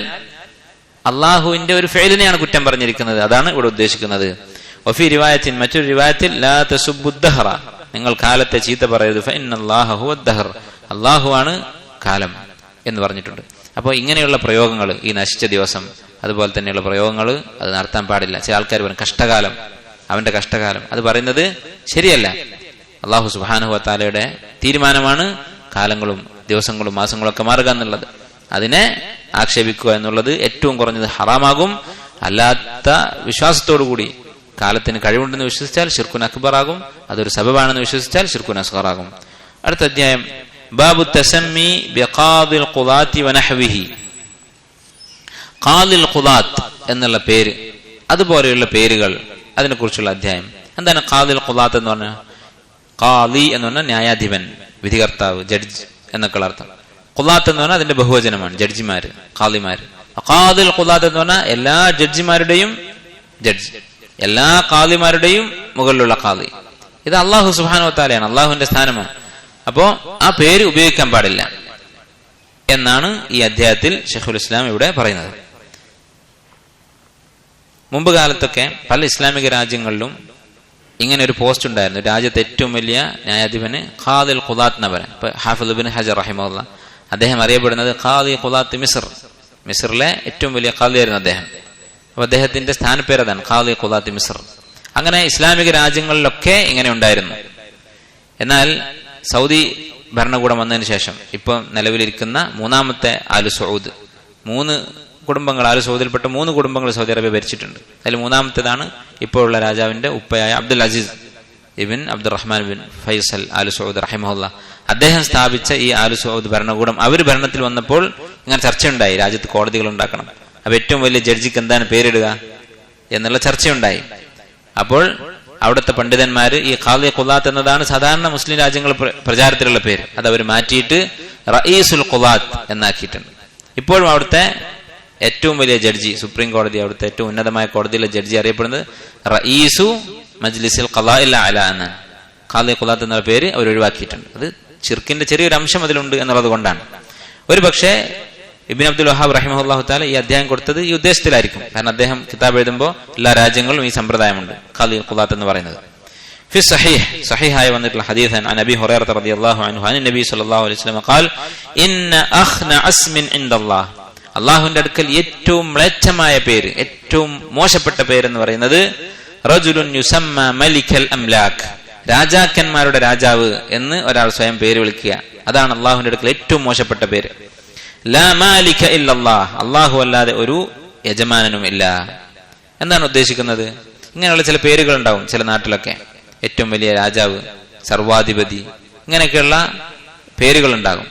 അള്ളാഹുവിന്റെ ഒരു ഫിഅലിനെയാണ് കുറ്റം പറഞ്ഞിരിക്കുന്നത്. അതാണ് ഇവിടെ ഉദ്ദേശിക്കുന്നത്. വഫി റിവായത്തിൻ, മറ്റൊരു റിവായത്തിൽ ലാ തസുബ്ബു ദഹ്റ, നിങ്ങൾ കാലത്തെ ചീത്ത പറയരുത്. ഫഇന്നല്ലാഹ ഹുവദ് ദഹ്ർ, അള്ളാഹുവാണ് കാലം എന്ന് പറഞ്ഞിട്ടുണ്ട്. അപ്പോൾ ഇങ്ങനെയുള്ള പ്രയോഗങ്ങൾ, ഈ നശിച്ച ദിവസം, അതുപോലെ തന്നെയുള്ള പ്രയോഗങ്ങൾ അത് നടത്താൻ പാടില്ല. ചില ആൾക്കാർ പറയും കഷ്ടകാലം, അവന്റെ കഷ്ടകാലം, അത് പറയുന്നത് ശരിയല്ല. അള്ളാഹു സുബ്ഹാനഹു വ തആലയുടെ തീരുമാനമാണ് കാലങ്ങളും ദിവസങ്ങളും മാസങ്ങളും ഒക്കെ മാറുക എന്നുള്ളത്. അതിനെ ആക്ഷേപിക്കുക എന്നുള്ളത് ഏറ്റവും കുറഞ്ഞത് ഹറാമാകും. അല്ലാത്ത വിശ്വാസത്തോടുകൂടി കാലത്തിന് കഴിവുണ്ടെന്ന് വിശ്വസിച്ചാൽ ശിർക്കുൻ അക്ബറാകും, അതൊരു സബബാണെന്ന് വിശ്വസിച്ചാൽ ശിർക്കുൻ അസ്ഗറാകും. അടുത്ത അധ്യായം ബാബു തസമ്മി ബിഖാദിൽ ഖുദാത്തി വനഹ്വിഹി, ഖാദിൽ ഖുദാത്ത് എന്നുള്ള പേര്, അതുപോലെയുള്ള പേരുകൾ, അതിനെക്കുറിച്ചുള്ള അധ്യായം. എന്താണ് ഖാദിൽ ഖുദാത്ത് എന്ന് പറഞ്ഞാൽ? ഖാദി എന്ന് പറഞ്ഞാൽ ന്യായാധിപൻ, വിധികർത്താവ്, ജഡ്ജ് എന്നൊക്കെയുള്ള അർത്ഥം. ഖുദാത്ത് എന്ന് പറഞ്ഞാൽ അതിന്റെ ബഹുവചനമാണ്, ജഡ്ജിമാര്, ഖാദിമാര്. ഖാദിൽ ഖുദാത്ത് എന്ന് പറഞ്ഞാൽ എല്ലാ ജഡ്ജിമാരുടെയും ജഡ്ജ്, എല്ലാ ഖാദിമാരുടെയും മുകളിലുള്ള ഖാദി ഇത് അള്ളാഹു സുബ്ഹാനഹു വ തആലയാണ്, അള്ളാഹുവിന്റെ സ്ഥാനമാണ്. അപ്പോ ആ പേര് ഉപയോഗിക്കാൻ പാടില്ല എന്നാണ് ഈ അധ്യായത്തിൽ ശൈഖുൽ ഇസ്ലാം ഇവിടെ പറയുന്നത്. മുമ്പ് കാലത്തൊക്കെ പല ഇസ്ലാമിക രാജ്യങ്ങളിലും ഇങ്ങനെ ഒരു പോസ്റ്റ് ഉണ്ടായിരുന്നു. രാജ്യത്തെ ഏറ്റവും വലിയ ന്യായാധിപന് ഖാദിൽ ഖുദാത്ത് എന്ന് പറയാം. ഇപ്പൊ ഹാഫിദ് ഇബ്നു ഹജർ റഹിമഹുല്ലാ, അദ്ദേഹം അറിയപ്പെടുന്നത് ഖാദി ഖുദാത്ത് മിസ്റിലെ ഏറ്റവും വലിയ ഖാദിയായിരുന്നു അദ്ദേഹം. അപ്പൊ അദ്ദേഹത്തിന്റെ സ്ഥാനപ്പേര് അതാണ്, ഖാദി ഖുദാത്ത് മിസ്ർ. അങ്ങനെ ഇസ്ലാമിക രാജ്യങ്ങളിലൊക്കെ ഇങ്ങനെ ഉണ്ടായിരുന്നു. എന്നാൽ സൗദി ഭരണകൂടം വന്നതിന് ശേഷം ഇപ്പൊ നിലവിലിരിക്കുന്ന മൂന്നാമത്തെ ആലു സൗദ്, 3 കുടുംബങ്ങൾ, ആലു സൗദിൽപ്പെട്ട 3 കുടുംബങ്ങൾ സൗദി അറേബ്യ ഭരിച്ചിട്ടുണ്ട്. അതിൽ മൂന്നാമത്തേതാണ് ഇപ്പോഴുള്ള രാജാവിന്റെ ഉപ്പയായ Abdul Aziz ibn Abdulrahman bin Faisal Al Saud റഹിമഹുല്ലാ. അദ്ദേഹം സ്ഥാപിച്ച ഈ ആലു സൗദ് ഭരണകൂടം അവർ ഭരണത്തിൽ വന്നപ്പോൾ ഇങ്ങനെ ചർച്ചയുണ്ടായി, രാജ്യത്ത് കോടതികൾ ഉണ്ടാക്കണം, അപ്പൊ ഏറ്റവും വലിയ ജഡ്ജിക്ക് എന്താണ് പേരിടുക എന്നുള്ള ചർച്ചയുണ്ടായി. അപ്പോൾ അവിടുത്തെ പണ്ഡിതന്മാര് ഈ ഖാദി ഖുദാത്ത് എന്നതാണ് സാധാരണ മുസ്ലിം രാജ്യങ്ങൾ പ്രചാരത്തിലുള്ള പേര്, അത് അവർ മാറ്റിയിട്ട് റഈസുൽ ഖുദാത്ത് എന്നാക്കിയിട്ടുണ്ട്. ഇപ്പോഴും അവിടുത്തെ ഏറ്റവും വലിയ ജഡ്ജി, സുപ്രീം കോടതി, അവിടുത്തെ ഏറ്റവും ഉന്നതമായ കോടതിയിലെ ജഡ്ജി അറിയപ്പെടുന്നത് റഈസു മജ്ലിസിൽ ഖളാഇൽ അഅല എന്നാണ്. ഖാദി ഖുദാത്ത് എന്ന പേര് അവർ ഒഴിവാക്കിയിട്ടുണ്ട്. അത് ശിർക്കിന്റെ ചെറിയൊരു അംശം അതിലുണ്ട് എന്നുള്ളത് കൊണ്ടാണ്. ഒരു പക്ഷേ ഇബ്നു അബ്ദുൽ വഹാബ് റഹിമഹുല്ലാഹു തആല ഈ അധ്യായം കൊടുത്തത് ഈ ഉദ്ദേശത്തിലായിരിക്കും. കാരണം അദ്ദേഹം കിതാബ് എഴുതുമ്പോൾ എല്ലാ രാജ്യങ്ങളിലും ഈ സമ്പ്രദായമുണ്ട്, ഖാദി ഖുദാത്ത് എന്ന് പറയുന്നത്. ഫി സഹീഹായി വന്നിട്ടുള്ള ഹദീസ് അൻ അബീ ഹുറൈറ റളിയല്ലാഹു അൻഹു അൻ നബി സല്ലല്ലാഹു അലൈഹി വസല്ലം ഖാൽ ഇന്ന അഖ്ന അസ്മിൻ ഇൻദല്ലാഹ്, അല്ലാഹുവിന്റെ അടുക്കൽ ഏറ്റവും മ്ലേച്ഛമായ പേര്, ഏറ്റവും മോശപ്പെട്ട പേരെന്ന് പറയുന്നത് റജുലുൻ യുസമ്മ മലിക്കൽ അംലാക്, രാജാക്കന്മാരുടെ രാജാവ് എന്ന് ഒരാൾ സ്വയം പേര് വിളിക്കുക, അതാണ് അല്ലാഹുവിന്റെ അടുക്കൽ ഏറ്റവും മോശപ്പെട്ട പേര്. ലാ മാലിക ഇല്ലല്ലാഹ്, അല്ലാഹു അല്ലാതെ ഒരു യജമാനനും ഇല്ല. എന്താണ് ഉദ്ദേശിക്കുന്നത്? ഇങ്ങനെയുള്ള ചില പേരുകൾ ഉണ്ടാവും ചില നാട്ടിലൊക്കെ, ഏറ്റവും വലിയ രാജാവ്, സർവാധിപതി, ഇങ്ങനെയൊക്കെയുള്ള പേരുകൾ ഉണ്ടാകും.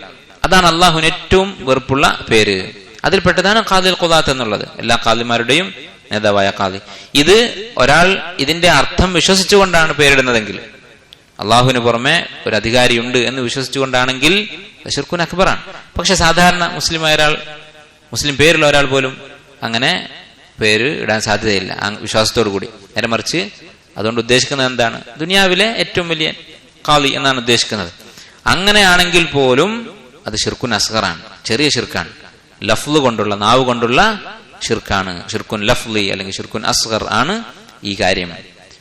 അതാണ് അള്ളാഹുവിന് ഏറ്റവും വെറുപ്പുള്ള പേര്. അതിൽപ്പെട്ടതാണ് ഖാദിൽ ഖുദാത്ത് എന്നുള്ളത്, എല്ലാ ഖാദിമാരുടെയും നേതാവായ ഖാദി. ഇത് ഒരാൾ ഇതിന്റെ അർത്ഥം വിശ്വസിച്ചുകൊണ്ടാണ് പേരിടുന്നതെങ്കിൽ, അള്ളാഹുവിന് പുറമെ ഒരു അധികാരിയുണ്ട് എന്ന് വിശ്വസിച്ചുകൊണ്ടാണെങ്കിൽ ശിർക്കുൻ അക്ബറാണ്. പക്ഷെ സാധാരണ മുസ്ലിമായ ഒരാൾ, മുസ്ലിം പേരുള്ള ഒരാൾ പോലും അങ്ങനെ പേര് ഇടാൻ സാധ്യതയില്ല വിശ്വാസത്തോടു കൂടി. നേരെ മറിച്ച് അതുകൊണ്ട് ഉദ്ദേശിക്കുന്നത് എന്താണ്? ദുനിയാവിലെ ഏറ്റവും വലിയ ഖാദി എന്നാണ് ഉദ്ദേശിക്കുന്നത്. അങ്ങനെയാണെങ്കിൽ പോലും അത് ശിർക്കുൻ അസ്ഗറാണ്, ചെറിയ ശിർക്കാണ്, ലഫ്ള് കൊണ്ടുള്ള, നാവ് കൊണ്ടുള്ള ഷിർക്കാണ്. ഷിർക്കുൻ ലഫ്ളി അല്ലെങ്കിൽ ഷിർക്കുൻ അസ്ഗർ ആണ് ഈ കാര്യം.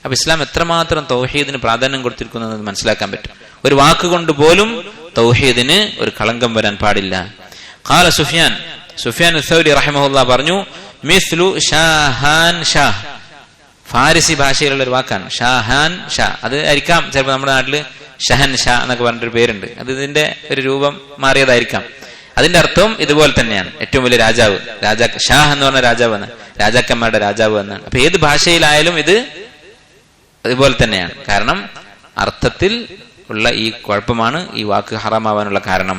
അപ്പൊ ഇസ്ലാം എത്രമാത്രം തൗഹീദിന് പ്രാധാന്യം കൊടുത്തിരിക്കുന്നത് മനസ്സിലാക്കാൻ പറ്റും. ഒരു വാക്കുകൊണ്ട് പോലും തൗഹീദിന് ഒരു കളങ്കം വരാൻ പാടില്ല. ഖാല സുഫിയാൻ അസ്സൗരി റഹിമഹുല്ലാഹ് പറഞ്ഞു, മിസ്ലു ഷാഹാൻ ഷാഹ്, ഫാരിസി ഭാഷയിലുള്ള ഒരു വാക്കാണ് ഷാഹാൻ ഷാ. അത് ആയിരിക്കാം ചിലപ്പോൾ നമ്മുടെ നാട്ടില് ഷഹൻ ഷാ എന്നൊക്കെ പറഞ്ഞൊരു പേരുണ്ട്, അത് ഇതിന്റെ ഒരു രൂപം മാറിയതായിരിക്കാം. അതിന്റെ അർത്ഥം ഇതുപോലെ തന്നെയാണ്, ഏറ്റവും വലിയ രാജാവ്, ഷാഹ് എന്ന് പറഞ്ഞ രാജാവ് എന്ന്, രാജാക്കന്മാരുടെ രാജാവ് എന്നാണ്. അപ്പൊ ഏത് ഭാഷയിലായാലും ഇത് അതുപോലെ തന്നെയാണ്. കാരണം അർത്ഥത്തിൽ ഉള്ള ഈ കുഴപ്പമാണ് ഈ വാക്ക് ഹറാമാവാനുള്ള കാരണം.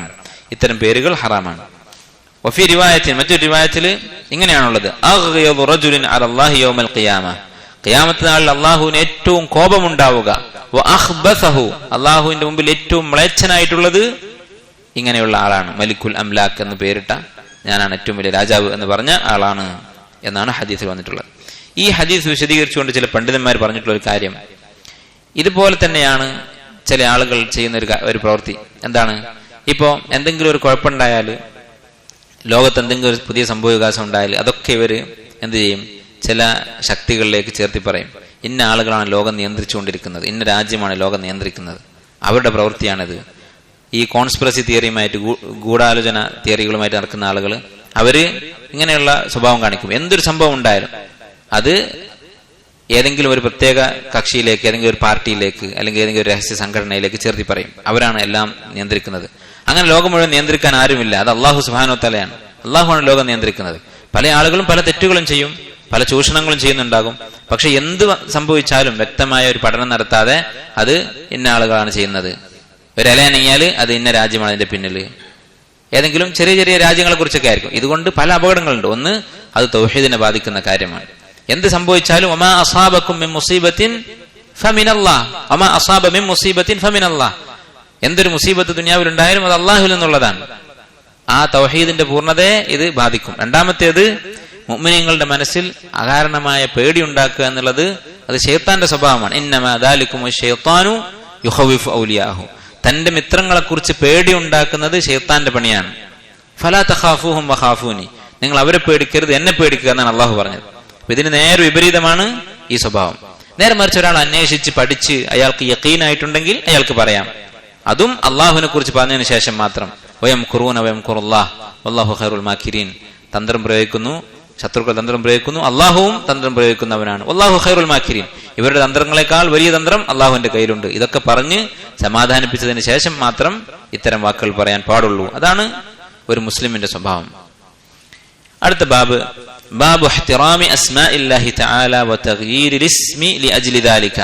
ഇത്തരം പേരുകൾ ഹറാമാണ്. വഫി റിവായത്തിൽ, മറ്റൊരു റിവായത്തിൽ ഇങ്ങനെയാണുള്ളത്, അഗ്യദു റജുലിൻ അലല്ലാഹി യൗമൽ ഖിയാമ, ഖിയാമത്ത് നാളിൽ അല്ലാഹുവിന് ഏറ്റവും കോപമുണ്ടാവുക, വ അഖ്ബസഹു, അല്ലാഹുവിന്റെ മുമ്പിൽ ഏറ്റവും മ്ലേച്ഛനായിട്ടുള്ളത് ഇങ്ങനെയുള്ള ആളാണ്. മലിക്കുൽ അംലാക്ക് എന്ന് പേരിട്ട, ഞാനാണ് ഏറ്റവും വലിയ രാജാവ് എന്ന് പറഞ്ഞ ആളാണ് എന്നാണ് ഹദീസിൽ വന്നിട്ടുള്ളത്. ഈ ഹദീസ് വിശദീകരിച്ചുകൊണ്ട് ചില പണ്ഡിതന്മാർ പറഞ്ഞിട്ടുള്ള ഒരു കാര്യം, ഇതുപോലെ തന്നെയാണ് ചില ആളുകൾ ചെയ്യുന്ന ഒരു പ്രവൃത്തി. എന്താണ്? ഇപ്പോ എന്തെങ്കിലും ഒരു കുഴപ്പമുണ്ടായാൽ, ലോകത്ത് എന്തെങ്കിലും ഒരു പുതിയ സംഭവവികാസം ഉണ്ടായാൽ അതൊക്കെ ഇവര് എന്ത് ചെയ്യും? ചില ശക്തികളിലേക്ക് ചേർത്തി പറയും, ഇന്ന ആളുകളാണ് ലോകം നിയന്ത്രിച്ചുകൊണ്ടിരിക്കുന്നത്, ഇന്ന രാജ്യമാണ് ലോകം നിയന്ത്രിക്കുന്നത്, അവരുടെ പ്രവൃത്തിയാണിത്. ഈ കോൺസ്പിറസി തിയറിയുമായിട്ട്, ഗൂഢാലോചന തിയറികളുമായിട്ട് നടക്കുന്ന ആളുകൾ അവര് ഇങ്ങനെയുള്ള സ്വഭാവം കാണിക്കും. എന്തൊരു സംഭവം ഉണ്ടായാലും അത് ഏതെങ്കിലും ഒരു പ്രത്യേക കക്ഷിയിലേക്ക്, ഏതെങ്കിലും ഒരു പാർട്ടിയിലേക്ക്, അല്ലെങ്കിൽ ഏതെങ്കിലും ഒരു രഹസ്യ സംഘടനയിലേക്ക് ചേർത്തി പറയും, അവരാണ് എല്ലാം നിയന്ത്രിക്കുന്നത്. അങ്ങനെ ലോകം മുഴുവൻ നിയന്ത്രിക്കാൻ ആരുമില്ല, അത് അള്ളാഹു സുബ്ഹാനഹു വ തആലയാണ്. അള്ളാഹുവാണ് ലോകം നിയന്ത്രിക്കുന്നത്. പല ആളുകളും പല തെറ്റുകളും ചെയ്യും, പല ചൂഷണങ്ങളും ചെയ്യുന്നുണ്ടാകും. പക്ഷെ എന്ത് സംഭവിച്ചാലും വ്യക്തമായ ഒരു പഠനം നടത്താതെ അത് ഇന്ന ആളുകളാണ് ചെയ്യുന്നത്, ഒരു ഇല അനങ്ങിയാല് അത് ഇന്ന രാജ്യമാണ് അതിന്റെ പിന്നിൽ, ഏതെങ്കിലും ചെറിയ ചെറിയ രാജ്യങ്ങളെ കുറിച്ചൊക്കെ ആയിരിക്കും. ഇതുകൊണ്ട് പല അപകടങ്ങളുണ്ട്. ഒന്ന്, അത് തൗഹീദിനെ ബാധിക്കുന്ന കാര്യമാണ്. എന്ത് സംഭവിച്ചാലും വമാ അസാബകും മിൻ മുസീബത്തിൻ ഫമിനല്ലാഹ്, വമാ അസാബ മിൻ മുസീബത്തിൻ ഫമിനല്ലാഹ്, എന്തൊരു മുസീബത്ത് ദുനിയാവിൽ ഉണ്ടായാലും അത് അള്ളാഹുവിൽ നിന്നുള്ളതാണ്. ആ തൗഹീദിന്റെ പൂർണ്ണതയെ ഇത് ബാധിക്കും. രണ്ടാമത്തേത്, മുഅ്മിനീങ്ങളുടെ മനസ്സിൽ അകാരണമായ പേടി ഉണ്ടാക്കുക എന്നുള്ളത് അത് ശൈത്താന്റെ സ്വഭാവമാണ്. ഇന്നമാ ദാലികുമു ശൈത്താനു യുഖവിഫു ഔലിയാഹു. തന്റെ മിത്രങ്ങളെ കുറിച്ച് പേടി ഉണ്ടാക്കുന്നത് ശൈത്താന്റെ പണിയാണ്. ഫലാ തഖാഫൂഹും വഖാഫൂനി, നിങ്ങൾ അവരെ പേടിക്കരുത്, എന്നെ പേടിക്കുക എന്നാണ് അള്ളാഹു പറഞ്ഞത്. അപ്പൊ ഇതിന് നേരെ വിപരീതമാണ് ഈ സ്വഭാവം. നേരെ മറിച്ച് ഒരാൾ അന്വേഷിച്ച് പഠിച്ച് അയാൾക്ക് യഖീനായിട്ടുണ്ടെങ്കിൽ അയാൾക്ക് പറയാം. അതും അള്ളാഹുവിനെ കുറിച്ച് പറഞ്ഞതിന് ശേഷം മാത്രം. വയംകുറൂന വയംകുറുല്ലാഹ് വല്ലാഹു ഖൈറുൽ മാക്കിരീൻ. തന്ത്രം പ്രയോഗിക്കുന്നു, ശത്രുക്കൾ തന്ത്രം പ്രയോഗിക്കുന്നു, അള്ളാഹുവും തന്ത്രം പ്രയോഗിക്കുന്നവനാണ്. വല്ലാഹു ഖൈറുൽ മാക്കിരീൻ. ഇവരുടെ തന്ത്രങ്ങളെക്കാൾ വലിയ തന്ത്രം അള്ളാഹുവിന്റെ കയ്യിലുണ്ട്. ഇതൊക്കെ പറഞ്ഞ് സമാധാനിപ്പിച്ചതിന് ശേഷം മാത്രം ഇത്തരം വാക്കുകൾ പറയാൻ പാടുള്ളൂ. അതാണ് ഒരു മുസ്ലിമിന്റെ സ്വഭാവം. അടുത്ത ബാബ്, ബാബു ഇഹ്തിറാമി അസ്മാഇല്ലാഹി തആല വതഗ്യീരിൽ ഇസ്മി ലിഅജ്ലി ദാലിക.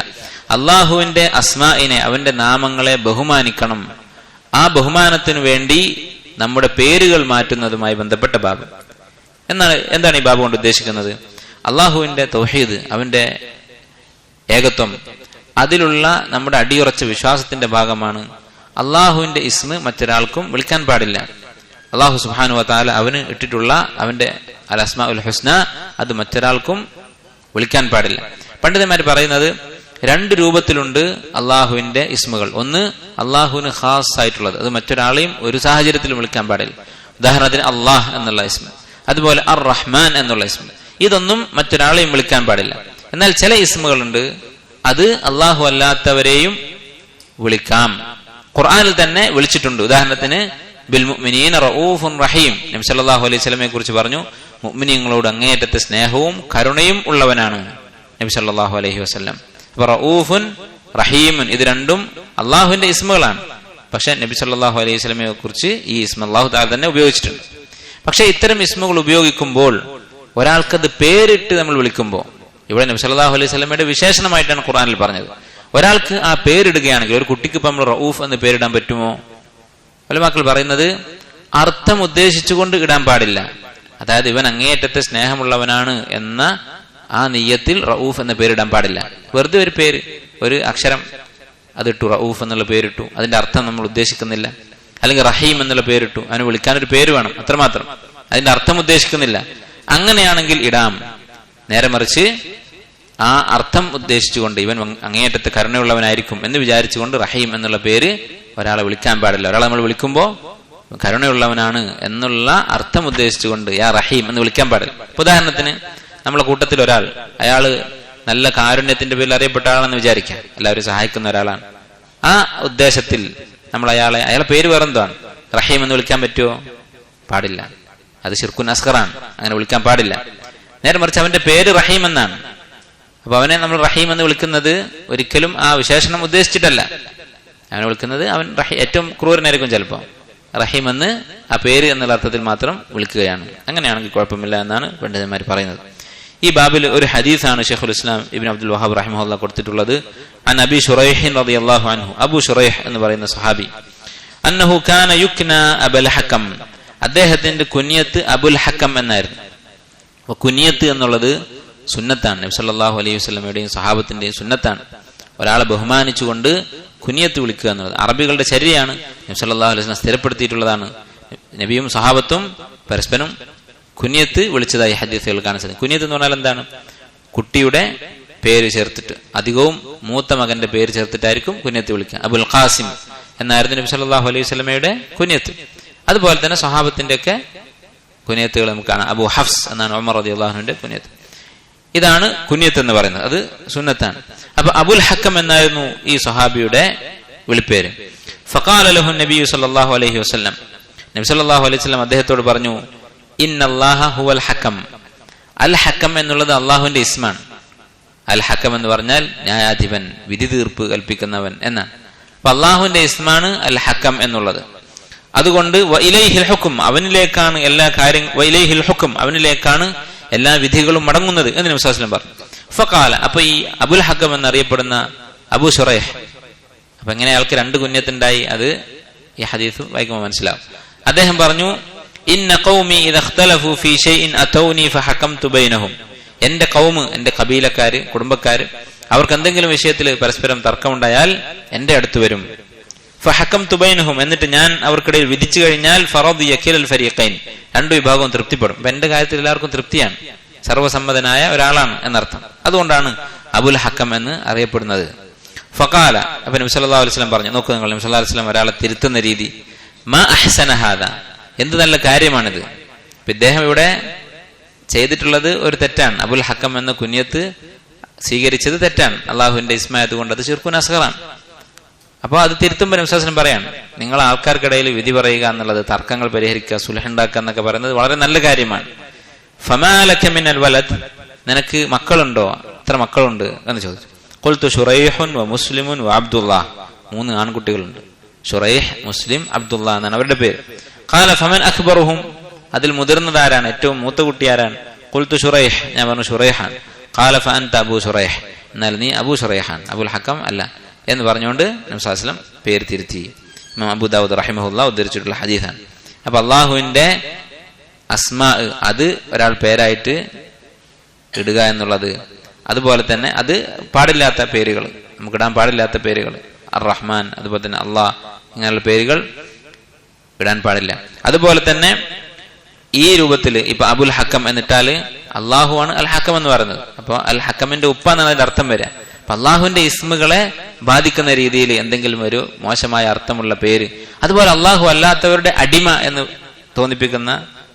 അള്ളാഹുവിന്റെ അസ്മാഇനെ, അവന്റെ നാമങ്ങളെ ബഹുമാനിക്കണം. ആ ബഹുമാനത്തിനു വേണ്ടി നമ്മുടെ പേരുകൾ മാറ്റുന്നതുമായി ബന്ധപ്പെട്ട ബാബ്. എന്താണ് ഈ ബാബ് കൊണ്ട് ഉദ്ദേശിക്കുന്നത്? അള്ളാഹുവിന്റെ തൗഹീദ്, അവന്റെ ഏകത്വം, അതിലുള്ള നമ്മുടെ അടിയുറച്ച വിശ്വാസത്തിന്റെ ഭാഗമാണ് അള്ളാഹുവിന്റെ ഇസ്മ മറ്റൊരാൾക്കും വിളിക്കാൻ പാടില്ല. അള്ളാഹു സുബ്ഹാനഹു വ തആല അവന് ഇട്ടിട്ടുള്ള അവന്റെ അൽ അസ്മാഉൽ ഹുസ്ന അത് മറ്റൊരാൾക്കും വിളിക്കാൻ പാടില്ല. പണ്ഡിതന്മാർ പറയുന്നത് രണ്ട് രൂപത്തിലുണ്ട് അള്ളാഹുവിന്റെ ഇസ്മുകൾ. ഒന്ന് അള്ളാഹുവിന് ഖാസ് ആയിട്ടുള്ളത്, അത് മറ്റൊരാളെയും ഒരു സാഹചര്യത്തിലും വിളിക്കാൻ പാടില്ല. ഉദാഹരണത്തിന് അള്ളാഹ് എന്നുള്ള ഇസ്മ, അതുപോലെ അർ റഹ്മാൻ എന്നുള്ള ഇസ്മ, ഇതൊന്നും മറ്റൊരാളെയും വിളിക്കാൻ പാടില്ല. എന്നാൽ ചില ഇസ്മുകളുണ്ട്, അത് അള്ളാഹു അല്ലാത്തവരെയും വിളിക്കാം. ഖുർആനിൽ തന്നെ വിളിച്ചിട്ടുണ്ട്. ഉദാഹരണത്തിന് ബിൽ മുഅ്മിനീന റഊഫുൻ റഹീം. നബി സല്ലല്ലാഹു അലൈഹി വസല്ലമയെ കുറിച്ച് പറഞ്ഞു, മുഅ്മിനീങ്ങളോട് അങ്ങേയറ്റത്തെ സ്നേഹവും കരുണയും ഉള്ളവനാണ് നബി സല്ലല്ലാഹു അലൈഹി വസല്ലം. അപ്പൊ റഊഫുൻ റഹീമുൻ ഇത് രണ്ടും അള്ളാഹുവിന്റെ ഇസ്മുകളാണ്. പക്ഷെ നബി സല്ലല്ലാഹു അലൈഹി വസല്ലമയെ കുറിച്ച് ഈ ഇസ്മ അള്ളാഹു തആല തന്നെ ഉപയോഗിച്ചിട്ടുണ്ട്. പക്ഷെ ഇത്തരം ഇസ്മുകൾ ഉപയോഗിക്കുമ്പോൾ ഒരാൾക്കത് പേരിട്ട് നമ്മൾ വിളിക്കുമ്പോൾ, ഇവിടെ നബി സല്ലല്ലാഹു അലൈഹി വസല്ലമയുടെ വിശേഷണമായിട്ടാണ് ഖുർആനിൽ പറഞ്ഞത്. ഒരാൾക്ക് ആ പേരിടുകയാണെങ്കിൽ, ഒരു കുട്ടിക്ക് ഇപ്പം നമ്മൾ റഊഫ് എന്ന് പേരിടാൻ പറ്റുമോ? ഉലമാക്കൾ പറയുന്നത് അർത്ഥം ഉദ്ദേശിച്ചുകൊണ്ട് ഇടാൻ പാടില്ല. അതായത് ഇവൻ അങ്ങേയറ്റത്തെ സ്നേഹമുള്ളവനാണ് എന്ന ആ നിയ്യത്തിൽ റഊഫ് എന്ന പേരിടാൻ പാടില്ല. വെറുതെ ഒരു പേര്, ഒരു അക്ഷരം അതിട്ടു, റഊഫ് എന്നുള്ള പേരിട്ടു, അതിന്റെ അർത്ഥം നമ്മൾ ഉദ്ദേശിക്കുന്നില്ല. അല്ലെങ്കിൽ റഹീം എന്നുള്ള പേരിട്ടു, അവന് വിളിക്കാനൊരു പേര് വേണം, അത്രമാത്രം, അതിന്റെ അർത്ഥം ഉദ്ദേശിക്കുന്നില്ല. അങ്ങനെയാണെങ്കിൽ ഇടാം. നേരെ മറിച്ച് ആ അർത്ഥം ഉദ്ദേശിച്ചുകൊണ്ട് ഇവൻ അങ്ങേയറ്റത്തെ കരുണയുള്ളവനായിരിക്കും എന്ന് വിചാരിച്ചുകൊണ്ട് റഹീം എന്നുള്ള പേര് ഒരാളെ വിളിക്കാൻ പാടില്ല. ഒരാളെ നമ്മൾ വിളിക്കുമ്പോൾ കരുണയുള്ളവനാണ് എന്നുള്ള അർത്ഥം ഉദ്ദേശിച്ചുകൊണ്ട് യാ റഹീം എന്ന് വിളിക്കാൻ പാടില്ല. ഉദാഹരണത്തിന് നമ്മളെ കൂട്ടത്തിൽ ഒരാൾ, അയാള് നല്ല കാരുണ്യത്തിന്റെ പേരിൽ അറിയപ്പെട്ട ആളാണെന്ന് വിചാരിക്കാം, എല്ലാവരും സഹായിക്കുന്ന ഒരാളാണ്. ആ ഉദ്ദേശത്തിൽ നമ്മൾ അയാളെ പേര് വേറെന്താണ്, റഹീം എന്ന് വിളിക്കാൻ പറ്റുമോ? പാടില്ല. അത് ശിർക്കുൻ അസ്ഗറാണ്, അങ്ങനെ വിളിക്കാൻ പാടില്ല. നേരെ മറിച്ച് അവന്റെ പേര് റഹീം എന്നാണ്. അപ്പൊ അവനെ നമ്മൾ റഹീം എന്ന് വിളിക്കുന്നത് ഒരിക്കലും ആ വിശേഷണം ഉദ്ദേശിച്ചിട്ടല്ല. അവനെ വിളിക്കുന്നത് അവൻ ഏറ്റവും ക്രൂരനായിരിക്കും ചിലപ്പോൾ. റഹീം എന്ന് ആ പേര് എന്നുള്ള അർത്ഥത്തിൽ മാത്രം വിളിക്കുകയാണ്. അങ്ങനെയാണെങ്കിൽ കുഴപ്പമില്ല എന്നാണ് പണ്ഡിതന്മാർ പറയുന്നത്. ഈ ബാബിൽ ഒരു ഹദീസാണ് ശൈഖുൽ ഇസ്ലാം ഇബ്നു അബ്ദുൽ വഹാബ് റഹിമഹുല്ലാഹ് കൊടുത്തിട്ടുള്ളത്. അൻ അബി ശുറൈഹ് റളിയല്ലാഹു അൻഹു, അബൂ ശുറൈഹ് എന്ന് പറയുന്ന സഹാബി, അന്നഹു കാന യുക്ന അബുൽ ഹക്കം, അദ്ദേഹത്തിന്റെ കുനിയത്ത് അബുൽ ഹക്കം എന്നായിരുന്നു. അപ്പൊ കുനിയത്ത് എന്നുള്ളത് സുന്നത്താണ്, നബി സല്ലല്ലാഹു അലൈഹി വസല്ലമയുടെയും സഹാബത്തിന്റെയും സുന്നത്താണ്. ഒരാളെ ബഹുമാനിച്ചുകൊണ്ട് കുനിയത്ത് വിളിക്കുക എന്നുള്ളത് അറബികളുടെ ചര്യയാണ്. നബി സല്ലല്ലാഹു അലൈഹി വസല്ലം സ്ഥിരപ്പെടുത്തിയിട്ടുള്ളതാണ്. നബിയും സഹാബത്തും പരസ്പരം കുനിയത്ത് വിളിച്ചതായി ഹദീസുകൾ കാണാൻ സാധിക്കും. കുനിയത്ത് എന്ന് പറഞ്ഞാൽ എന്താണ്? കുട്ടിയുടെ പേര് ചേർത്തിട്ട്, അധികവും മൂത്ത മകന്റെ പേര് ചേർത്തിട്ടായിരിക്കും കുനിയത്ത് വിളിക്കുക. അബുൽ ഖാസിം എന്നായിരുന്നു നബി സല്ലല്ലാഹു അലൈഹി വസല്ലമയുടെ കുനിയത്ത്. അതുപോലെ തന്നെ സഹാബത്തിന്റെ ഒക്കെ കുനിയത്തുകൾ നമുക്ക് കാണാം. അബു ഹഫ്സ് എന്നാണ് ഉമർ റളിയല്ലാഹു അൻഹുവിന്റെ കുനിയത്ത്. ഇതാണ് കുനിയത്ത് എന്ന് പറയുന്നത്, അത് സുന്നത്താണ്. അപ്പൊ അബുൽ ഹക്കം എന്നായിരുന്നു ഈ സഹാബിയുടെ വിളിപ്പേര്. ഫഖാല ലഹു നബി സല്ലല്ലാഹു അലൈഹി വസല്ലം, നബി സല്ലല്ലാഹു അലൈഹി വസല്ലം അദ്ദേഹത്തോട് പറഞ്ഞു, ഇന്നല്ലാഹ ഹുവൽ ഹക്കം. അൽ ഹക്കം എന്നുള്ളത് അള്ളാഹുവിന്റെ ഇസ്മാണ്. അൽ ഹക്കം എന്ന് പറഞ്ഞാൽ ന്യായാധിപൻ, വിധി തീർപ്പ് കൽപ്പിക്കുന്നവൻ എന്നാണ്. അപ്പൊ അള്ളാഹുവിന്റെ ഇസ്മാണ് അൽ ഹക്കം എന്നുള്ളത്. അതുകൊണ്ട് വഇലൈഹിൽ ഹുക്ം, അവനിലേക്കാണ് എല്ലാ കാര്യങ്ങളും, വഇലൈഹിൽ ഹുക്ം, അവനിലേക്കാണ് എല്ലാ വിധികളും മടങ്ങുന്നത് എന്ന് നബി സല്ലല്ലാഹു അലൈഹി വസല്ലം പറഞ്ഞു. ഫഖാല, അപ്പൊ ഈ അബുൽ ഹക്കം എന്നറിയപ്പെടുന്ന അബൂ ശുറൈഹ്, അപ്പൊ എങ്ങനെ അയാൾക്ക് രണ്ട് കുഞ്ഞത്തുണ്ടായി? അത് ഈ ഹദീസ് വായിക്കുമ്പോൾ മനസ്സിലാവും. അദ്ദേഹം പറഞ്ഞു, ഇന്ന ഖൗമി ഇദ ഇഖ്തലഫു ഫീ ഷൈഇൻ അതൗനി ഫഹകംതു ബൈനഹും, എന്റെ ഖൗമ്, എന്റെ ഖബീലക്കാര്, കുടുംബക്കാര്, അവർക്ക് എന്തെങ്കിലും വിഷയത്തിൽ പരസ്പരം തർക്കമുണ്ടായാൽ എന്റെ അടുത്ത് വരും. ഫഹകംതു ബൈനഹും, എന്നിട്ട് ഞാൻ അവർക്കിടയിൽ വിധിച്ചു കഴിഞ്ഞാൽ ഫറദിയ കിലൽ ഫരീഖൈൻ, രണ്ടു വിഭാഗവും തൃപ്തിപ്പെടും. അപ്പൊ എന്റെ കാര്യത്തിൽ എല്ലാവർക്കും തൃപ്തിയാണ്, സർവ്വസമ്മതനായ ഒരാളാണ് എന്നർത്ഥം. അതുകൊണ്ടാണ് അബുൽ ഹക്കം എന്ന് അറിയപ്പെടുന്നത്. ഫഖാല, അപ്പോൾ നബി സല്ലല്ലാഹു അലൈഹി വസല്ലം പറഞ്ഞു, നോക്കൂ നിങ്ങൾ, നബി സല്ലല്ലാഹു അലൈഹി വസല്ലം ഒരാളെ തിരുത്തുന്ന രീതി, മാ അഹ്സന ഹാദാ, എന്ത് നല്ല കാര്യമാണിത്. ഇദ്ദേഹം ഇവിടെ ചെയ്തിട്ടുള്ളത് ഒരു തെറ്റാണ്. അബുൽ ഹക്കം എന്ന കുനിയത്ത് സ്വീകരിച്ചത് തെറ്റാണ്. അള്ളാഹുവിന്റെ ഇസ്മായത് കൊണ്ട് അത് ശിർക്കുൻ അസ്ഗറാണ്. അപ്പോൾ അത് തിരുത്തുമ്പോൾ നബി സല്ലല്ലാഹു അലൈഹി വസല്ലം പറയാണ്, നിങ്ങൾ ആൾക്കാർക്കിടയിൽ വിധി പറയുക എന്നുള്ളത്, തർക്കങ്ങൾ പരിഹരിക്കുക, സുലഹ് ഉണ്ടാക്കുക എന്നൊക്കെ പറയുന്നത് വളരെ നല്ല കാര്യമാണ്. ഫമാ ലക മിനൽ വലദ്, നിനക്ക് മക്കളുണ്ടോ? എത്ര മക്കളുണ്ട് എന്ന് ചോദിച്ചു. ഖുൽതു ശുറൈഹുൻ വ മുസ്ലിമുൻ വ അബ്ദുല്ലാഹ്, 3 ആൺകുട്ടികളുണ്ട്. ശുറൈഹ്, മുസ്ലിം, അബ്ദുല്ലാഹ് എന്നാണ് അവരുടെ പേര്. ഖാല ഫമൻ അക്ബറുഹും, അതിൽ മുതിർന്നതാരാണ്, ഏറ്റവും മൂത്ത കുട്ടി ആരാണ്? ഖുൽതു ശുറൈഹ്, ഞാൻ പറഞ്ഞു ശുറൈഹാൻ. ഖാല ഫഅൻത അബൂ ശുറൈഹ്, എന്നാൽ നീ അബൂ ശുറൈഹാൻ, അബുൽ ഹക്കം അല്ല എന്ന് പറഞ്ഞുകൊണ്ട് നബി സല്ലല്ലാഹു അലൈഹി വസല്ലം പേര് തിരുത്തി. ഇമാം അബൂ ദാവൂദ് റഹിമഹുല്ലാഹ് ഉദ്ധരിച്ചിട്ടുള്ള ഹദീസാണ്. അപ്പൊ അള്ളാഹുവിന്റെ അസ്മാ, അത് ഒരാൾ പേരായിട്ട് ഇടുക എന്നുള്ളത്, അതുപോലെ തന്നെ അത് പാടില്ലാത്ത പേരുകൾ, നമുക്കിടാൻ പാടില്ലാത്ത പേരുകൾ, അർ റഹ്മാൻ, അതുപോലെ തന്നെ അള്ളാഹ്, ഇങ്ങനെയുള്ള പേരുകൾ ഇടാൻ പാടില്ല. അതുപോലെ തന്നെ ഈ രൂപത്തിൽ ഇപ്പൊ അബുൽ ഹക്കം എന്നിട്ടാല് അള്ളാഹു ആണ് അൽ ഹക്കം എന്ന് പറയുന്നത്. അപ്പൊ അൽ ഹക്കമിന്റെ ഉപ്പ എന്നാണ് അതിന്റെ അർത്ഥം വരിക. അപ്പൊ അള്ളാഹുവിന്റെ ഇസ്മുകളെ ബാധിക്കുന്ന രീതിയിൽ എന്തെങ്കിലും ഒരു മോശമായ അർത്ഥമുള്ള പേര്, അതുപോലെ അള്ളാഹു അല്ലാത്തവരുടെ അടിമ എന്ന് തോന്നിപ്പിക്കുന്ന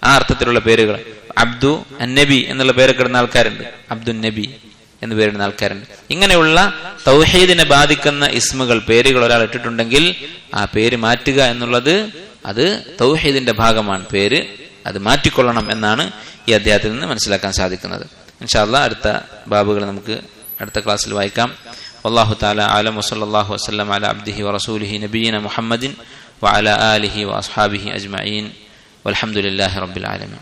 ആ അർത്ഥത്തിലുള്ള പേരുകൾ, അബ്ദു അന്നബി എന്നുള്ള പേരൊക്കെ ഇടുന്ന ആൾക്കാരുണ്ട്, അബ്ദുൻ നബി എന്ന് പേരിടുന്ന ആൾക്കാരുണ്ട്. ഇങ്ങനെയുള്ള തൗഹീദിനെ ബാധിക്കുന്ന ഇസ്മുകൾ, പേരുകൾ ഒരാൾ ഇട്ടിട്ടുണ്ടെങ്കിൽ ആ പേര് മാറ്റുക എന്നുള്ളത് അത് തൗഹീദിന്റെ ഭാഗമാണ്. പേര് അത് മാറ്റിക്കൊള്ളണം എന്നാണ് ഈ അധ്യായത്തിൽ നിന്ന് മനസ്സിലാക്കാൻ സാധിക്കുന്നത്. ഇൻഷാ അല്ലാഹ് അടുത്ത ബാബുകൾ നമുക്ക് അടുത്ത ക്ലാസ്സിൽ വായിക്കാം. വല്ലാഹു തആല അഅലം വസല്ലല്ലാഹു വസല്ലം അലാ അബ്ദിഹി വറസൂലിഹി നബിയിന മുഹമ്മദിൻ വഅലാ ആലിഹി വഅസ്ഹാബിഹി അജ്മഈൻ വൽഹംദുലില്ലാഹി റബ്ബിൽ ആലമീൻ.